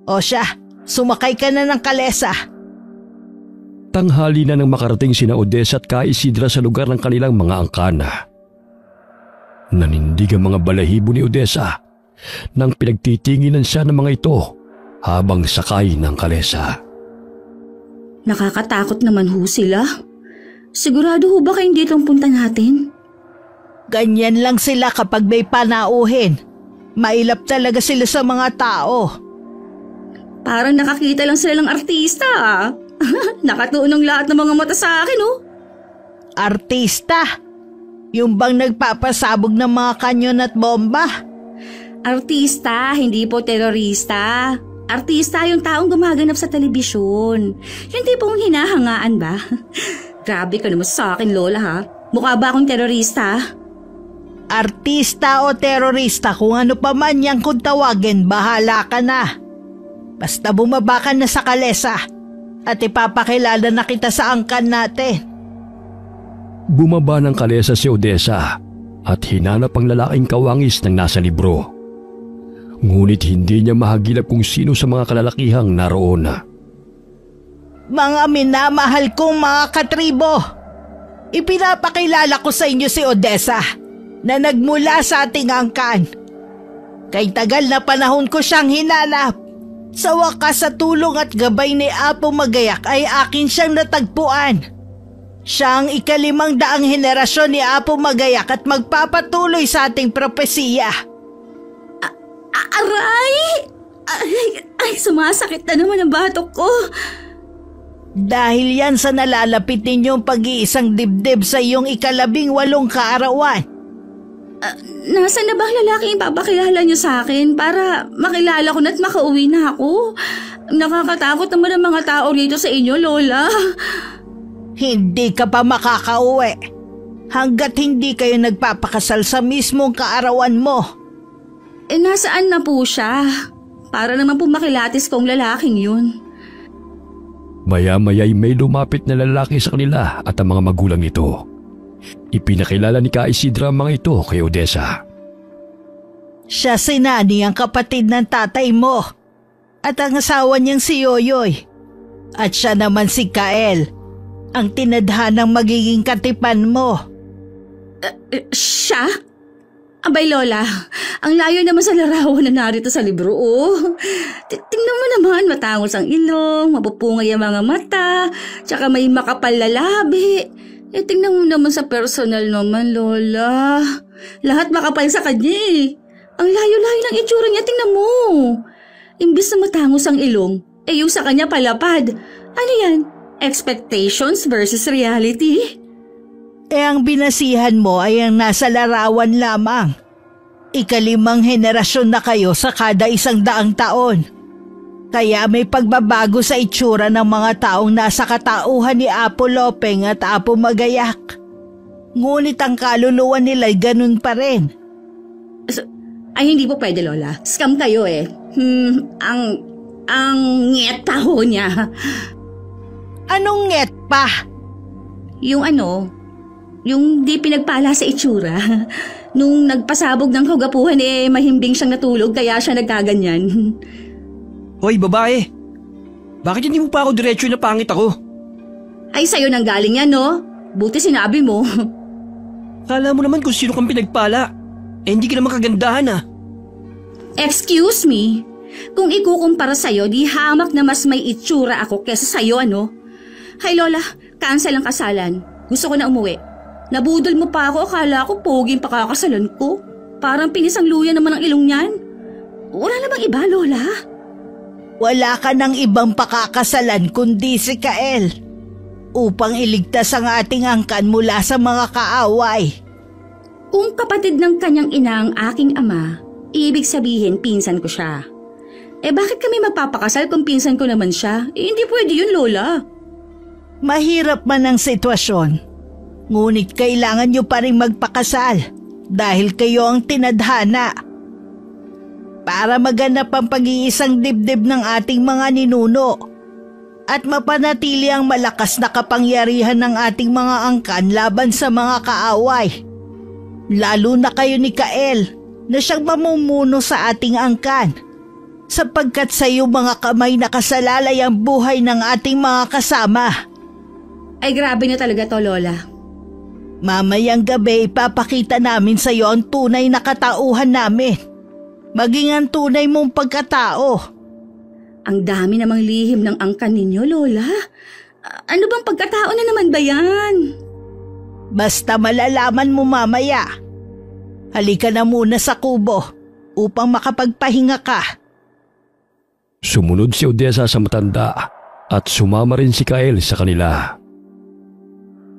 O siya, sumakay ka na ng kalesa. Tanghali na nang makarating sina Odessa at Ka Isidra sa lugar ng kanilang mga angkana. Nanindig ang mga balahibo ni Odessa nang pinagtitinginan siya ng mga ito habang sakay ng kalesa. Nakakatakot naman ho sila. Sigurado ho ba kayong dito ang punta natin? Ganyan lang sila kapag may panauhin. Mailap talaga sila sa mga tao. Parang nakakita lang sila ng artista ah. Nakatuunong lahat ng mga mata sa akin oh. Artista? Yung bang nagpapasabog ng mga kanyon at bomba? Artista, hindi po terorista. Artista yung taong gumaganap sa telebisyon. Yung tipong hinahangaan ba? Grabe ka naman sa akin, Lola ha. Mukha ba akong terorista? Artista o terorista, kung ano pa man yang kung tawagin, bahala ka na. Basta bumaba ka na sa kalesa at ipapakilala na kita sa angkan natin. Bumaba ng kalesa si Odessa at hinanap ang lalaking kawangis ng nasa libro. Ngunit hindi niya mahagilap kung sino sa mga kalalakihang naroon. Mga minamahal kong mga katribo, ipinapakilala ko sa inyo si Odessa na nagmula sa ating angkan. Kay tagal na panahon ko siyang hinanap. Sa wakas sa tulong at gabay ni Apo Magayak ay akin siyang natagpuan. Siya ang 500 henerasyon ni Apo Magayak at magpapatuloy sa ating propesiya. Aray! Ay, sumasakit na naman ang batok ko. Dahil yan sa nalalapit ninyong pag-iisang dibdib sa iyong 18 kaarawan. Nasaan na ba ang lalaking papakilala niyo sa akin para makilala ko na at makauwi na ako? Nakakatakot naman ang mga tao rito sa inyo, Lola. Hindi ka pa makakauwi hanggat hindi kayo nagpapakasal sa mismong kaarawan mo. Nasaan na po siya? Para naman po makilatis kong lalaking yun. Maya-maya'y may lumapit na lalaki sa kanila at ang mga magulang nito. Ipinakilala ni Ka Isidra ang mga ito kay Odessa. Siya si Nani, ang kapatid ng tatay mo, at ang asawa niyang si Yoyoy. At siya naman si Kael, ang tinadhanang magiging katipan mo. Siya? Abay, Lola, ang layo naman sa larawan na narito sa libro, oh. Tingnan mo naman, matangos ang ilong, mapupungay ang mga mata, tsaka may makapal na labi. Tingnan mo naman sa personal naman, Lola. Lahat makapal sa kanya eh. Ang layo-layo ng itsura niya, tingnan mo. Imbis na matangos ang ilong, yung sa kanya palapad. Ano yan? Expectations versus reality? Ang binasihan mo ay ang nasa larawan lamang. 5 henerasyon na kayo sa kada 100 taon. Kaya may pagbabago sa itsura ng mga taong nasa katauhan ni Apo Lopeng at Apo Magayak. Ngunit ang kaluluwa nila'y ganun pa rin. Ay, hindi po pwede, Lola. Scam kayo eh. Ang ngeta ho niya. Anong nget pa? Yung di pinagpala sa itsura. Nung nagpasabog ng kagapuhan mahimbing siyang natulog kaya siya nagkaganyan. Hoy, babae! Bakit hindi mo pa ako diretsyo na pangit ako? Ay, sa'yo nang galing yan, no? Buti sinabi mo. Kala mo naman kung sino kang pinagpala. Hindi ka naman kagandahan ah. Excuse me? Kung ikukumpara sa'yo, di hamak na mas may itsura ako kesa sa'yo, ano? Hay, Lola, cancel ang kasalan. Gusto ko na umuwi. Nabudol mo pa ako, akala ko poging pakakasalan ko. Parang pinisang luya naman ang ilong niyan. Wala namang iba, Lola. Wala ka ng ibang pakakasalan kundi si Kael upang iligtas ang ating angkan mula sa mga kaaway. Kung kapatid ng kanyang ina ang aking ama, ibig sabihin pinsan ko siya. Bakit kami magpapakasal kung pinsan ko naman siya? Hindi pwede yun, Lola. Mahirap man ang sitwasyon, ngunit kailangan niyo pa rin magpakasal dahil kayo ang tinadhana. Para maganap ang pag-iisang dibdib ng ating mga ninuno at mapanatili ang malakas na kapangyarihan ng ating mga angkan laban sa mga kaaway. Lalo na kayo ni Kael na siyang mamumuno sa ating angkan, sapagkat sa iyo mga kamay nakasalalay ang buhay ng ating mga kasama. Ay, grabe na talaga to, Lola. Mamayang gabi ipapakita namin sa iyo ang tunay na katauhan namin. Maging ang tunay mong pagkatao. Ang dami namang lihim ng angkan ninyo, Lola. Ano bang pagkatao na naman ba yan? Basta malalaman mo mamaya. Halika na muna sa kubo upang makapagpahinga ka. Sumunod si Odessa sa matanda at sumama rin si Kael sa kanila.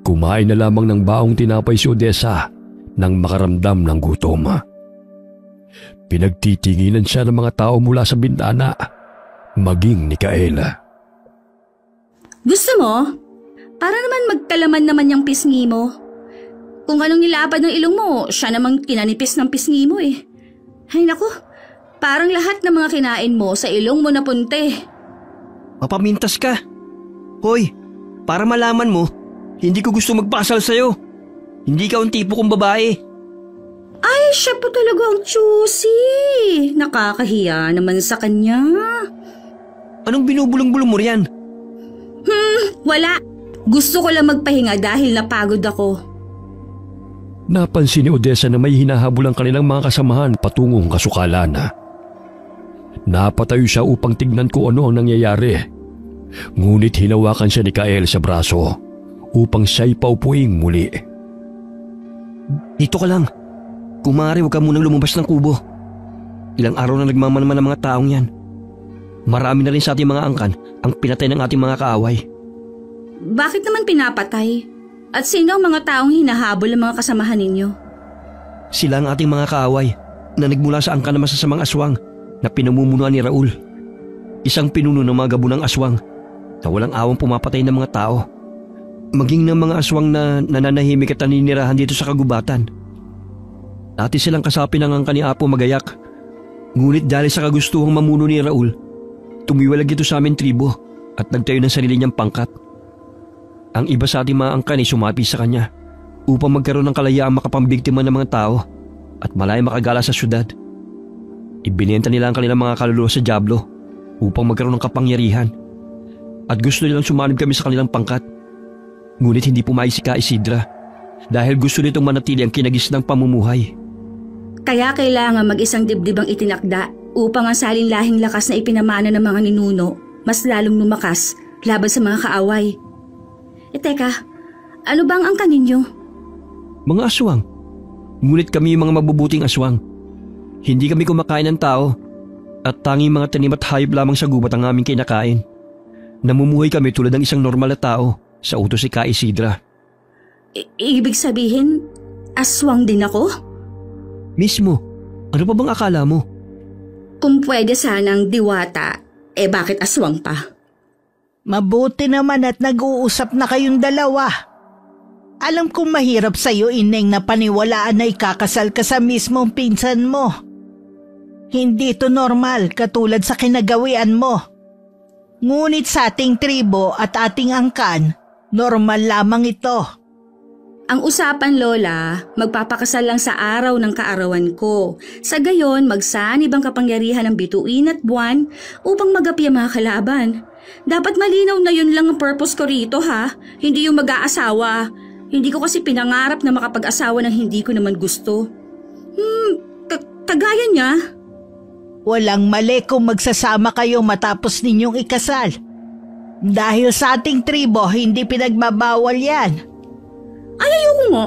Kumain na lamang ng baong tinapay si Odessa nang makaramdam ng gutom. Pinagtitinginan siya ng mga tao mula sa bintana, maging ni Kael. Gusto mo? Para naman magkalaman naman yung pisngi mo. Kung anong nilapad ng ilong mo, siya namang kinanipis ng pisngi mo eh. Ay naku, parang lahat ng mga kinain mo sa ilong mo napunte. Mapamintas ka. Hoy, para malaman mo, hindi ko gusto magpasal sa'yo. Hindi ka ang tipo kong babae. Ay, siya po talaga ang choosy. Nakakahiya naman sa kanya. Anong binubulong-bulong mo riyan? Wala. Gusto ko lang magpahinga dahil napagod ako. Napansin ni Odessa na may hinahabol ang kanilang mga kasamahan patungong kasukalan. Napatayo siya upang tignan ko ano ang nangyayari. Ngunit hinawakan siya ni Kael sa braso upang siya'y paupuing muli. Dito ka lang. Kung maaari, huwag ka munang lumabas ng kubo. Ilang araw na nagmamanman ang mga taong yan. Marami na rin sa ating mga angkan ang pinatay ng ating mga kaaway. Bakit naman pinapatay? At sino ang mga taong hinahabol ng mga kasamahan ninyo? Sila ang ating mga kaaway na nagmula sa angkan na masasamang aswang na pinamumunuan ni Raul. Isang pinuno ng mga gabunang aswang na walang awang pumapatay ng mga tao. Maging ng mga aswang na nananahimik at naninirahan dito sa kagubatan. Dati silang kasapi ng angkan ni Apo Magayak. Ngunit dahil sa kagustuhang mamuno ni Raul, tumiwalag ito sa aming tribo at nagtayo ng sarili niyang pangkat. Ang iba sa ating mga angkan ay sumapi sa kanya upang magkaroon ng kalayaang makapambiktima ng mga tao at malay makagala sa syudad. Ibinenta nila ang kanilang mga kaluluwa sa dyablo upang magkaroon ng kapangyarihan at gusto nilang sumanib kami sa kanilang pangkat. Ngunit hindi pumayag si Ka Isidra dahil gusto nitong manatili ang kinagisnang pamumuhay. Kaya kailangan mag-isang dibdib ang itinakda upang ang salinlahing lakas na ipinamana ng mga ninuno mas lalong lumakas laban sa mga kaaway. Teka, ano bang angkan ninyo? Mga aswang. Ngunit kami yung mga mabubuting aswang. Hindi kami kumakain ng tao at tanging mga tanim at hayop lamang sa gubat ang aming kinakain. Namumuhay kami tulad ng isang normal na tao sa utos ni Ka Isidra. Ibig sabihin, aswang din ako? Mismo, ano pa bang akala mo? Kung pwede sanang diwata, bakit aswang pa? Mabuti naman at nag-uusap na kayong dalawa. Alam kong mahirap sa'yo, Ineng, na paniwalaan na ikakasal ka sa mismong pinsan mo. Hindi ito normal katulad sa kinagawian mo. Ngunit sa ating tribo at ating angkan, normal lamang ito. Ang usapan, Lola, magpapakasal lang sa araw ng kaarawan ko. Sa gayon, magsanib ang kapangyarihan ng bituin at buwan upang magapi ang mga kalaban. Dapat malinaw na yun lang ang purpose ko rito, ha? Hindi yung mag-aasawa. Hindi ko kasi pinangarap na makapag-asawa ng hindi ko naman gusto. Kagaya niya. Walang mali kung magsasama kayo matapos ninyong ikasal. Dahil sa ating tribo, hindi pinagbabawal yan. Ay, ayoko nga.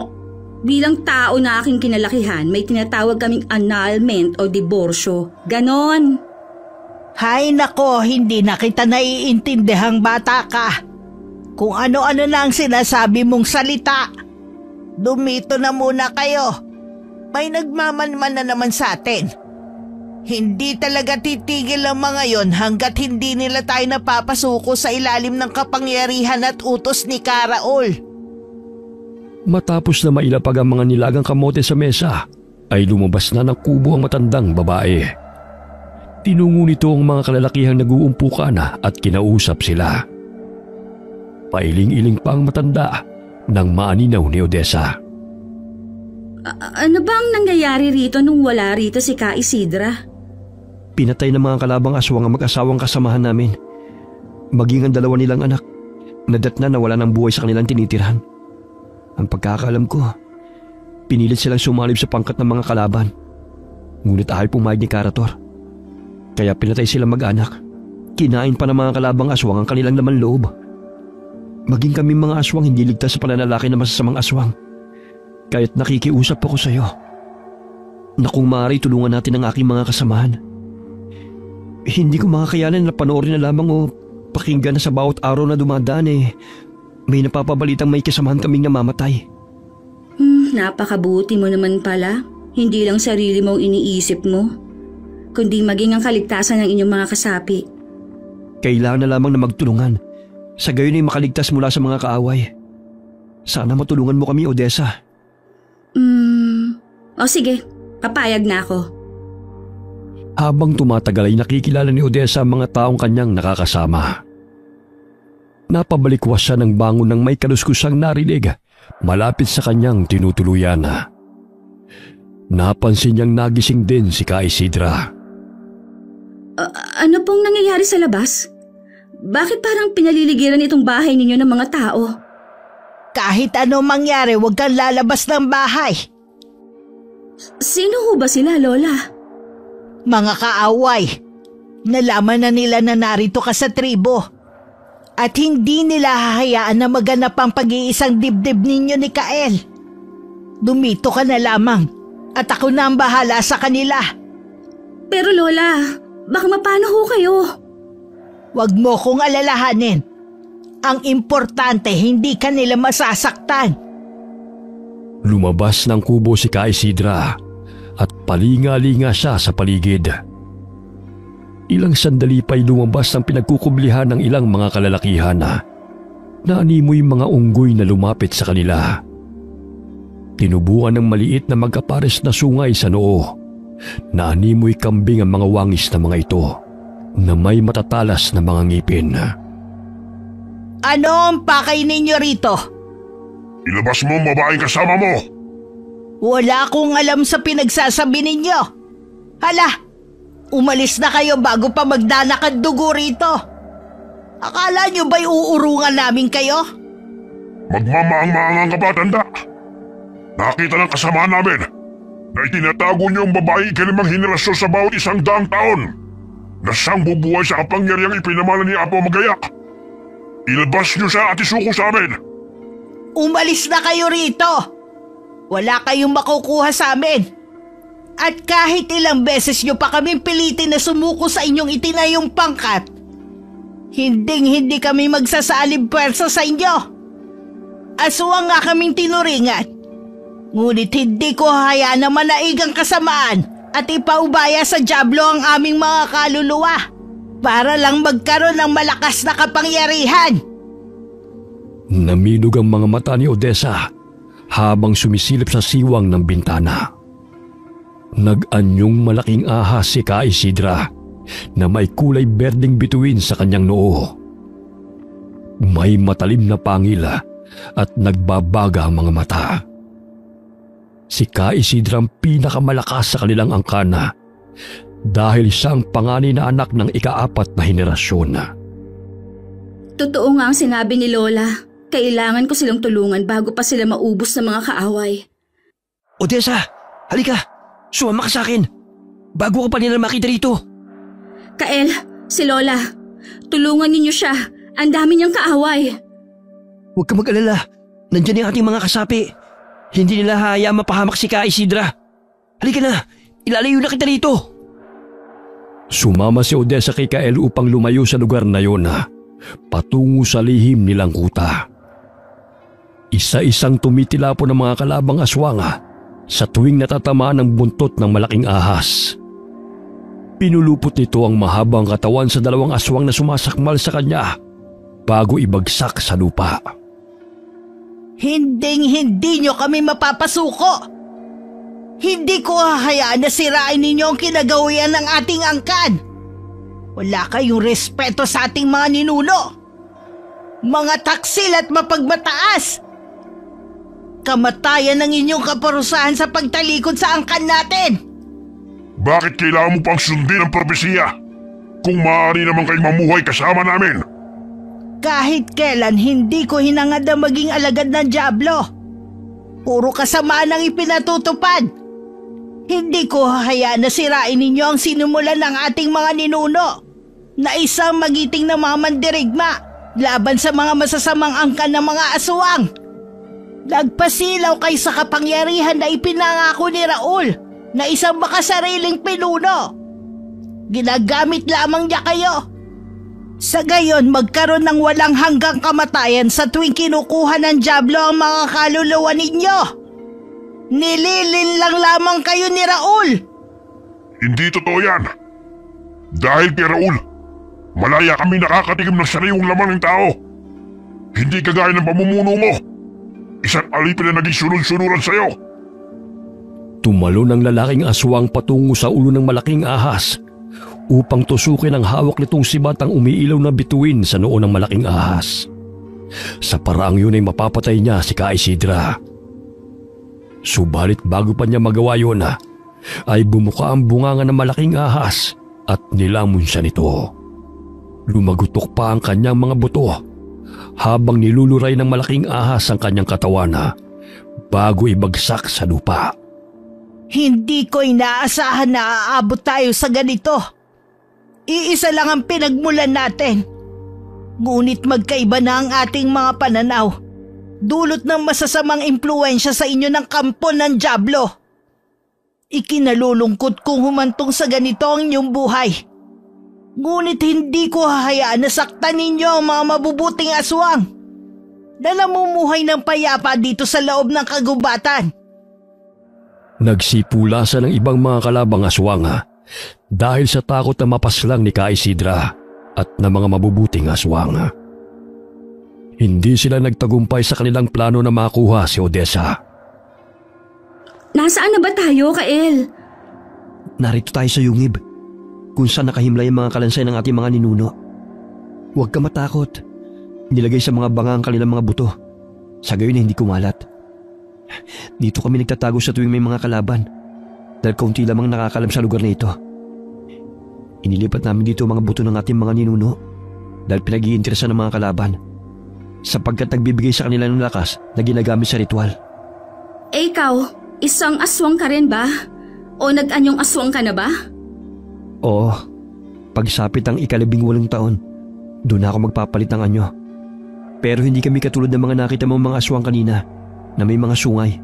Bilang tao na aking kinalakihan, may tinatawag kaming annulment o diborsyo. Ganon. Hay nako, hindi na kita naiintindihang bata ka. Kung ano-ano na ang sinasabi mong salita. Dumito na muna kayo. May nagmamanman na naman sa atin. Hindi talaga titigil ang mga yon hanggat hindi nila tayo napapasuko sa ilalim ng kapangyarihan at utos ni Karaol. Matapos na mailapag ang mga nilagang kamote sa mesa, ay lumabas na ng kubo ang matandang babae. Tinungo nito ang mga kalalakihang nag-uumpukan at kinausap sila. Pailing-iling pa ang matanda nang maaninaw ni Odessa. Ano bang nangyayari rito nung wala rito si Ka Isidra? Pinatay ng mga kalabang aswang ang mag-asawang kasamahan namin. Maging ang dalawa nilang anak, nadatna na wala ng buhay sa kanilang tinitirhan. Ang pagkakaalam ko, pinilit silang sumalib sa pangkat ng mga kalaban. Ngunit ayaw pumayag ni Karator. Kaya pinatay silang mag-anak. Kinain pa ng mga kalabang aswang ang kanilang laman loob. Maging kami mga aswang hindi ligtas sa pananalaki ng masasamang aswang. Kaya't nakikiusap ako sa iyo na kung maaari tulungan natin ang aking mga kasamahan. Hindi ko makakayanan na panoorin na lamang o pakinggan na sa bawat araw na dumadaan may napapabalitang may kasamahan kaming namamatay. Napakabuti mo naman pala. Hindi lang sarili mong iniisip mo, kundi maging ang kaligtasan ng inyong mga kasapi. Kailangan na lamang na magtulungan. Sa gayon ay makaligtas mula sa mga kaaway. Sana matulungan mo kami, Odessa. O sige, papayag na ako. Habang tumatagal ay nakikilala ni Odessa ang mga taong kanyang nakakasama. Napabalikwas siya ng bangon ng may kaluskusang narinig malapit sa kanyang tinutuluyan. Napansin niyang nagising din si Ka Isidra. Ano pong nangyayari sa labas? Bakit parang pinaliligiran itong bahay ninyo ng mga tao? Kahit ano mangyari, huwag kang lalabas ng bahay. Sino ho ba sila, Lola? Mga kaaway. Nalaman na nila na narito ka sa tribo. At hindi nila hahayaan na maganap ang pag-iisang dibdib ninyo ni Kael. Dumito ka na lamang at ako na ang bahala sa kanila. Pero Lola, baka mapano ho kayo? Huwag mo kong alalahanin. Ang importante, hindi ka nila masasaktan. Lumabas ng kubo si Ka Isidra at palinga-linga siya sa paligid. Ilang sandali pa'y lumabas ang pinagkukublihan ng ilang mga kalalakihan na animoy mga unggoy na lumapit sa kanila. Tinubuan ng maliit na magkapares na sungay sa noo. Naanimoy kambing ang mga wangis na mga ito na may matatalas na mga ngipin. Ano ang pakay ninyo rito? Ilabas mo ang babaeng kasama mo! Wala akong alam sa pinagsasabi ninyo. Hala, umalis na kayo bago pa magdanak ang dugo rito. Akala nyo ba'y uurungan namin kayo? Magmamaang-maangang ka ba, tanda? Nakita ng kasama namin na itinatago niyo ang babae ikalimang henerasyon sa bawat 100 taon na siyang bubuhay sa kapangyarihang ipinamana ni Apo Magayak. Ilabas niyo siya at isuko sa amin. Umalis na kayo rito. Wala kayong makukuha sa amin. At kahit ilang beses nyo pa kaming pilitin na sumuko sa inyong itinayong pangkat, hindi kami magsasalib pwersa sa inyo. Aswang nga kaming tinuringan. Ngunit hindi ko hayaan na manaigang kasamaan at ipaubaya sa dyablo ang aming mga kaluluwa para lang magkaroon ng malakas na kapangyarihan. Naminog ang mga mata ni Odessa habang sumisilip sa siwang ng bintana. Nag-anyong malaking ahas si Ka Isidra na may kulay berdeng bituin sa kanyang noo. May matalim na pangil at nagbabaga ang mga mata. Si Ka Isidra ang pinakamalakas sa kanilang angkana dahil siya ang panganay na anak ng ika-4 na henerasyon. Totoo nga ang sinabi ni Lola. Kailangan ko silang tulungan bago pa sila maubos ng mga kaaway. Odessa, halika! Sumama ka sa akin! Bago ka pa nila makita rito! Kael, si Lola, tulungan ninyo siya. Ang dami niyang kaaway. Huwag ka mag-alala. Nandiyan yung ating mga kasapi. Hindi nila hayaan mapahamak si Ka Isidra. Halika na! Ilalayo na kita rito! Sumama si Odessa kay Kael upang lumayo sa lugar na yon patungo sa lihim nilang kuta. Isa-isang tumitilapo ng mga kalabang aswang sa tuwing natatamaan ng buntot ng malaking ahas. Pinulupot nito ang mahabang katawan sa 2 aswang na sumasakmal sa kanya bago ibagsak sa lupa. Hindi nyo kami mapapasuko. Hindi ko hahayaan na sirain ninyo ang kinagawian ng ating angkan. Wala kayong respeto sa ating mga ninuno. Mga taksil at mapagmataas. Kamatayan ng inyong kaparusahan sa pagtalikod sa angkan natin. Bakit kailangan mo pang sundin ang propesiya kung maaari naman kayo mamuhay kasama namin? Kahit kailan hindi ko hinangad na maging alagad ng dyablo. Puro kasamaan ang ipinatutupad. Hindi ko hahayaan na sirain ninyo ang sinumulan ng ating mga ninuno na isang magiting na mga mandirigma laban sa mga masasamang angkan ng mga aswang. Nagpasilaw kayo sa kapangyarihan na ipinangako ni Raul na isang makasariling pinuno. Ginagamit lamang niya kayo. Sa gayon, magkaroon ng walang hanggang kamatayan sa tuwing kinukuha ng dyablo ang mga kaluluwa ninyo. Nililin lang lamang kayo ni Raul. Hindi totoo yan. Dahil kay Raul, malaya kami nakakatikim ng sariwang laman ng tao Hindi kagaya ng pamumuno mo. Isang alipin na naging sunod-sunuran sa'yo. Tumalo ng lalaking aswang patungo sa ulo ng malaking ahas upang tusukin ang hawak nitong sibat ang umiilaw na bituin sa noo ng malaking ahas. Sa paraang yun ay mapapatay niya si Ka Isidra. Subalit bago pa niya magawa yun ay bumuka ang bunganga ng malaking ahas at nilamon siya nito. Lumagutok pa ang kanyang mga buto habang niluluray ng malaking ahas ang kanyang katawan bago ibagsak sa lupa. Hindi ko inaasahan na aabot tayo sa ganito. Iisa lang ang pinagmulan natin. Ngunit magkaiba na ang ating mga pananaw. Dulot ng masasamang impluensya sa inyo ng kampo ng dyablo. Ikinalulungkot kong humantong sa ganito ang inyong buhay. Ngunit hindi ko hahayaan na saktan ninyo ang mga mabubuting aswang na namumuhay ng payapa dito sa loob ng kagubatan. Nagsipulasan ng ibang mga kalabang aswang dahil sa takot na mapaslang ni Ka Isidra at ng mga mabubuting aswang. Hindi sila nagtagumpay sa kanilang plano na makuha si Odessa. Nasaan na ba tayo, Kael? Narito tayo sa yungib, kung saan nakahimlay ang mga kalansay ng ating mga ninuno. Huwag ka matakot. Nilagay sa mga banga ang kanilang mga buto. Sa gayon hindi kumalat. Dito kami nagtatago sa tuwing may mga kalaban dahil kaunti lamang nakakalam sa lugar na ito. Inilipat namin dito ang mga buto ng ating mga ninuno dahil pinag-iinteresan ng mga kalaban sapagkat nagbibigay sa kanila ng lakas na ginagamit sa ritual. Ikaw, isang aswang ka rin ba? O nag-anyong aswang ka na ba? Oo, pagsapit ang 18 taon, doon ako magpapalit ng anyo. Pero hindi kami katulad ng mga nakita mong mga aswang kanina na may mga sungay.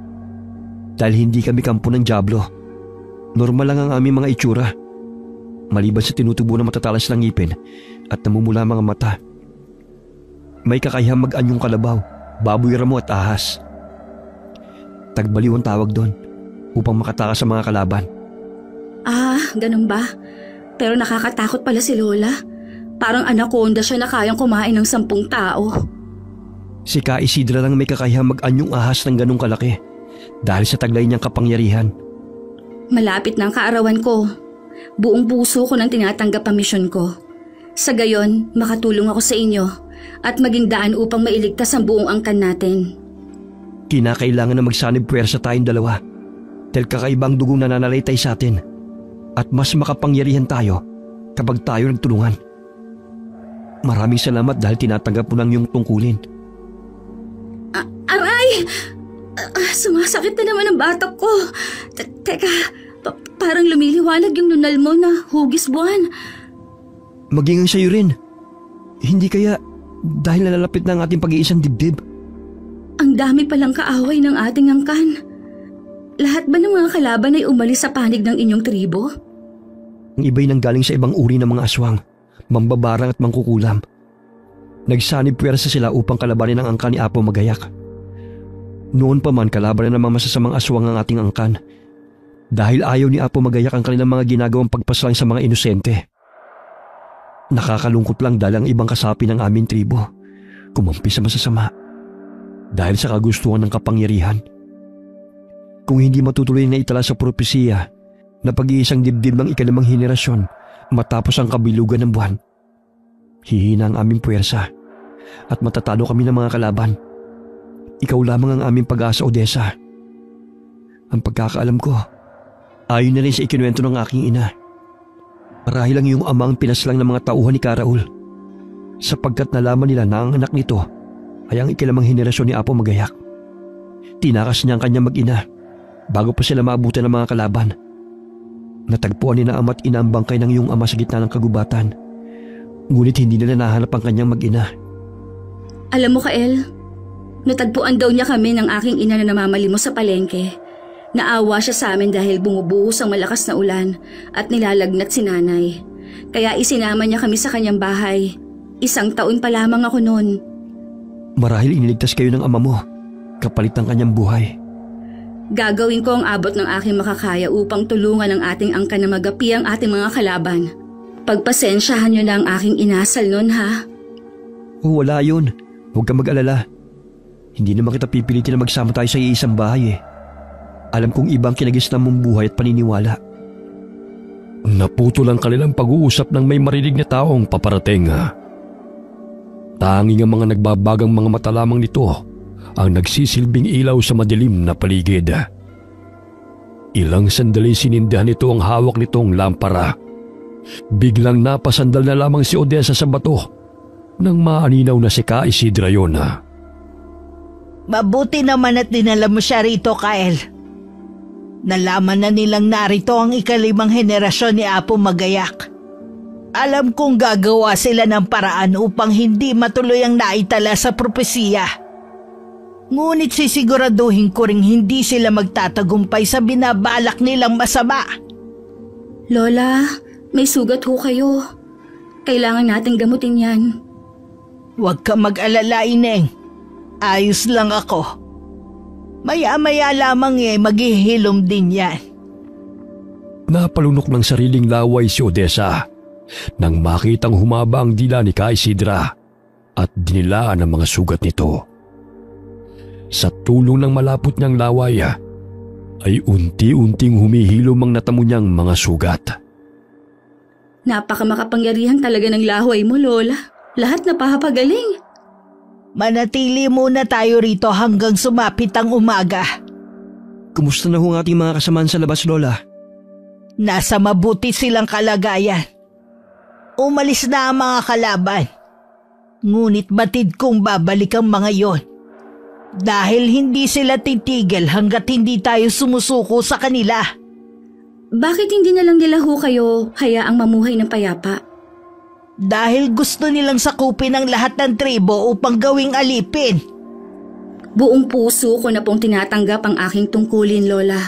Dahil hindi kami kampo ng dyablo. Normal lang ang aming mga itsura. Maliban sa tinutubo ng matatalas ng ngipin at namumula mga mata. May kakayahang mag-anyong kalabaw, baboy ramo at ahas. Tagbaliw ang tawag doon upang makatakas sa mga kalaban. Ah, ganun ba? Pero nakakatakot pala si Lola. Parang anaconda siya na kayang kumain ng 10 tao. Si Ka Isidra lang may kakayahang mag-anyong ahas ng ganong kalaki dahil sa taglay niyang kapangyarihan. Malapit na ang kaarawan ko. Buong puso ko nang tinatanggap ang misyon ko. Sa gayon, makatulong ako sa inyo at maging daan upang mailigtas ang buong angkan natin. Kinakailangan na magsanib puwersa tayong dalawa dahil kakaibang dugong nananalaytay sa atin at mas makapangyarihan tayo kapag tayo nagtulungan. Maraming salamat dahil tinatanggap mo ng iyong tungkulin. Aray! Sumasakit na naman ang batok ko. Teka, parang lumiliwanag yung nunal mo na hugis buwan. Maging sa'yo rin. Hindi kaya dahil nalalapit na ang ating pag-iisang dibdib? Ang dami palang kaaway ng ating angkan. Lahat ba ng mga kalaban ay umalis sa panig ng inyong tribo? Ang iba'y nanggaling sa ibang uri ng mga aswang, mambabarang at mangkukulam. Nagsanib puwersa sila upang kalabanin ang angkan ni Apo Magayak. Noon pa man kalaban na ng mga masasamang aswang ang ating angkan dahil ayaw ni Apo Magayak ang kanilang mga ginagawang pagpaslang sa mga inosente. Nakakalungkot lang dahil ang ibang kasapi ng aming tribo kumampi sa masasama dahil sa kagustuhan ng kapangyarihan. Kung hindi matutuloy na itala sa propesiya na pag-iisang dibdib ng ikalimang henerasyon matapos ang kabilugan ng buwan, hihina ang aming puwersa at matatalo kami ng mga kalaban. Ikaw lamang ang aming pag-asa, Odessa. Ang pagkakaalam ko, ayon na rin sa ikinuwento ng aking ina. Marahil lang iyong ama ang pinaslang ng mga tauhan ni Ka Raul sapagkat nalaman nila na ang anak nito ay ang ikalimang henerasyon ni Apo Magayak. Tinakas niya ang kanyang mag-ina bago pa sila maabutan ng mga kalaban. Natagpuan ni na ama at ina ang bangkay ng iyong ama sa gitna ng kagubatan. Ngunit hindi nila nahanap ang kanyang mag-ina. Alam mo, Kael, natagpuan daw niya kami ng aking ina na namamalimos sa palengke. Naawa siya sa amin dahil bumubuhos ang malakas na ulan at nilalagnat si nanay. Kaya isinama niya kami sa kanyang bahay. 1 taon pa lamang ako noon. Marahil iniligtas kayo ng ama mo kapalit ng kanyang buhay. Gagawin ko ang abot ng aking makakaya upang tulungan ang ating angkan na magapi ang ating mga kalaban. Pagpasensyahan niyo na ang aking inasal noon, ha? Oh, wala yun. Huwag kang mag-alala. Hindi naman kita pipilitin na magsama tayo sa iisang bahay eh. Alam kong ibang kinagisnan mong buhay at paniniwala. Naputol ang kanilang pag-uusap nang may marinig na taong paparating. Tanging ang mga nagbabagang mga mata lamang nito ang nagsisilbing ilaw sa madilim na paligid. Ilang sandali sinindihan nito ang hawak nitong lampara. Biglang napasandal na lamang si Odessa sa bato nang maaninaw na si Ka Isidra yun. Mabuti naman at dinala mo siya rito, Kyle. Nalaman na nilang narito ang ika-5 henerasyon ni Apo Magayak. Alam kong gagawa sila ng paraan upang hindi matuloy ang naitala sa propesiya. Ngunit sisiguraduhin ko ring hindi sila magtatagumpay sa binabalak nilang masama. Lola, may sugat ho kayo. Kailangan nating gamutin yan. Huwag ka mag-alala, Ineng. Ayos lang ako. Maya-maya lamang maghihilom din yan. Napalunok ng sariling laway si Odessa nang makitang humaba ang dila ni Ka Isidra at dinilaan ang mga sugat nito. Sa tulong ng malapot niyang laway ay unti-unting humihilom ang natamo niyang mga sugat. Napakamakapangyarihan talaga ng laway mo, Lola. Lahat napapagaling. Manatili muna tayo rito hanggang sumapit ang umaga. Kumusta na ho ang ating mga kasamaan sa labas, Lola? Nasa mabuti silang kalagayan. Umalis na ang mga kalaban. Ngunit batid kong babalik ang mga yon. Dahil hindi sila titigil hanggat hindi tayo sumusuko sa kanila. Bakit hindi na lang nila ho kayo hayaang mamuhay ng payapa? Dahil gusto nilang sakupin ang lahat ng tribo upang gawing alipin. Buong puso ko na pong tinatanggap ang aking tungkulin, Lola.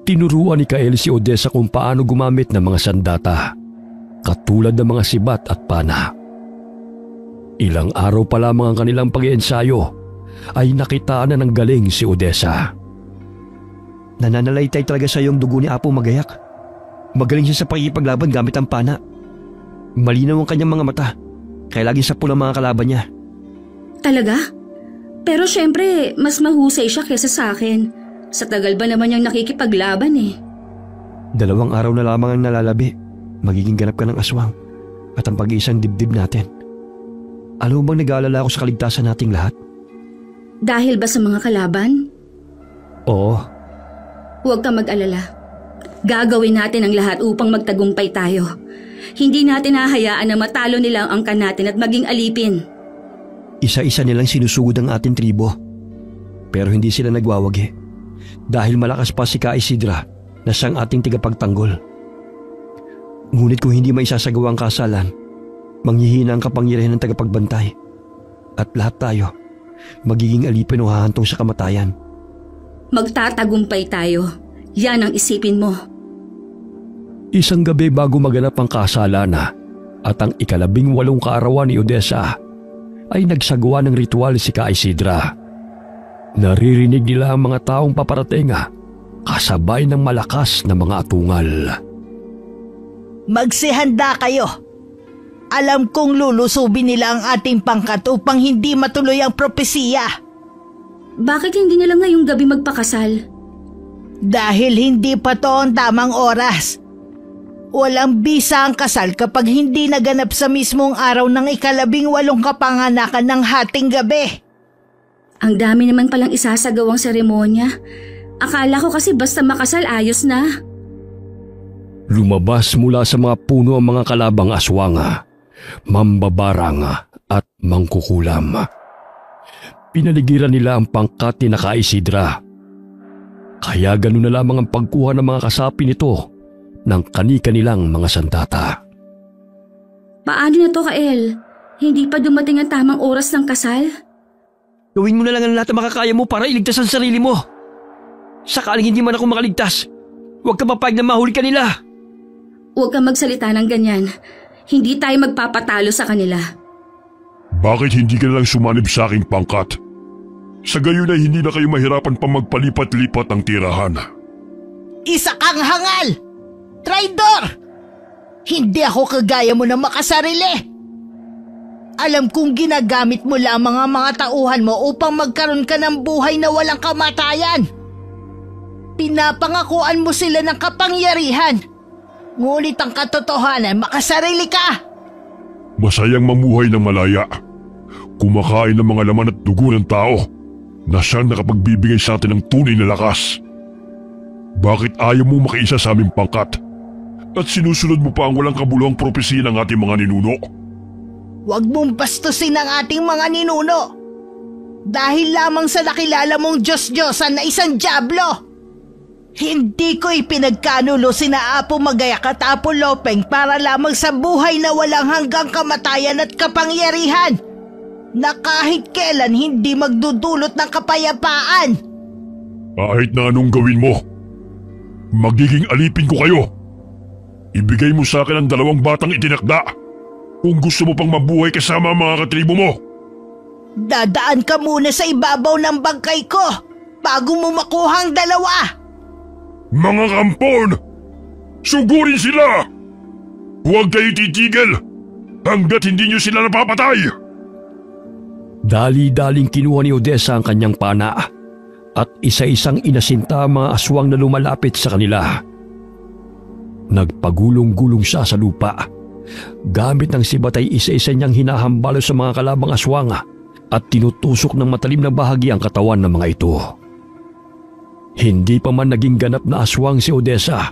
Tinuruan ni Kael si Odessa kung paano gumamit ng mga sandata, katulad ng mga sibat at pana. Ilang araw pa lamang ang kanilang pag-iensayo ay nakitaan na ng galing si Odessa. Nananalaytay talaga sa iyong dugo ni Apo Magayak. Magaling siya sa pakikipaglaban gamit ang pana. Malinaw ang kanyang mga mata, kaya laging sa pulang mga kalaban niya. Talaga? Pero syempre, mas mahusay siya kesa sa akin. Sa tagal ba naman niyang nakikipaglaban eh. 2 araw na lamang ang nalalabi. Magiging ganap ka ng aswang at ang pag-iisang dibdib natin. Alam mo bang nag-aalala ako sa kaligtasan nating lahat? Dahil ba sa mga kalaban? Oo. Huwag kang mag-alala. Gagawin natin ang lahat upang magtagumpay tayo. Hindi natin hahayaan na matalo nila ang angkan natin at maging alipin. Isa-isa nilang sinusugod ang ating tribo. Pero hindi sila nagwawagi. Dahil malakas pa si Ka Isidra na siyang ating tigapagtanggol. Ngunit kung hindi maisasagawa ang kasalan, manghihina ang kapangyarihan ng tagapagbantay. At lahat tayo, magiging alipin o hahantong sa kamatayan. Magtatagumpay tayo. Yan ang isipin mo. Isang gabi bago maganap ang kasalan at ang 18 kaarawan ni Odessa ay nagsagawa ng ritual si Ka Isidra. Naririnig nila ang mga taong paparating kasabay ng malakas na mga atungal. Magsihanda kayo. Alam kong lulusubin nila ang ating pangkat upang hindi matuloy ang propesiya. Bakit hindi nila ngayong gabi magpakasal? Dahil hindi pa to ang tamang oras. Walang bisa ang kasal kapag hindi naganap sa mismong araw ng 18 kapanganakan ng hating gabi. Ang dami naman palang isasagawang seremonya. Akala ko kasi basta makasal ayos na. Lumabas mula sa mga puno ang mga kalabang aswang, mambabarang at mangkukulam. Pinaligiran nila ang pangkat ni Ka Isidra. Kaya ganun na lamang ang pagkuha ng mga kasapi nito ng kani-kanilang mga sandata. Paano na to, Kael? Hindi pa dumating ang tamang oras ng kasal? Gawin mo na lang ang lahat na makakaya mo para iligtas ang sarili mo. Sakaling hindi man ako makaligtas, huwag ka mapayag na mahuli ka nila. Huwag kang magsalita ng ganyan. Hindi tayo magpapatalo sa kanila. Bakit hindi ka lang sumanib sa aking pangkat? Sa gayon ay hindi na kayo mahirapan pa magpalipat-lipat ang tirahan. Isa kang hangal! Traidor! Hindi ako kagaya mo na makasarili! Alam kong ginagamit mo lamang ang mga tauhan mo upang magkaroon ka ng buhay na walang kamatayan. Pinapangakuan mo sila ng kapangyarihan. Ngunit ang katotohanan, makasarili ka. Masayang mamuhay ng malaya. Kumakain ng mga laman at dugo ng tao na siyang nakapagbibigay sa atin ng tunay na lakas. Bakit ayaw mo makiisa sa aming pangkat? At sinusunod mo pa ang walang kabuluhang propesiya ng ating mga ninuno? Huwag mong bastusin ang ating mga ninuno. Dahil lamang sa nakilala mong Diyos-Diyosan na isang dyablo. Hindi ko ipinagkanulo sina Apo Magayak at Apo Lopeng para lamang sa buhay na walang hanggang kamatayan at kapangyarihan na kahit kailan hindi magdudulot ng kapayapaan. Kahit na anong gawin mo, magiging alipin ko kayo. Ibigay mo sa akin ang 2 batang itinakda kung gusto mo pang mabuhay kasama ang mga katribo mo. Dadaan ka muna sa ibabaw ng bangkay ko bago mo makuha ang 2. Mga kampon! Sugurin sila! Huwag kayo titigil hanggat hindi niyo sila napapatay! Dali-daling kinuha ni Odessa ang kanyang pana at isa-isang inasinta ang mga aswang na lumalapit sa kanila. Nagpagulong-gulong siya sa lupa. Gamit ng sibat ay isa-isa niyang hinahambalo sa mga kalabang aswang at tinutusok ng matalim na bahagi ang katawan ng mga ito. Hindi pa man naging ganap na aswang si Odessa,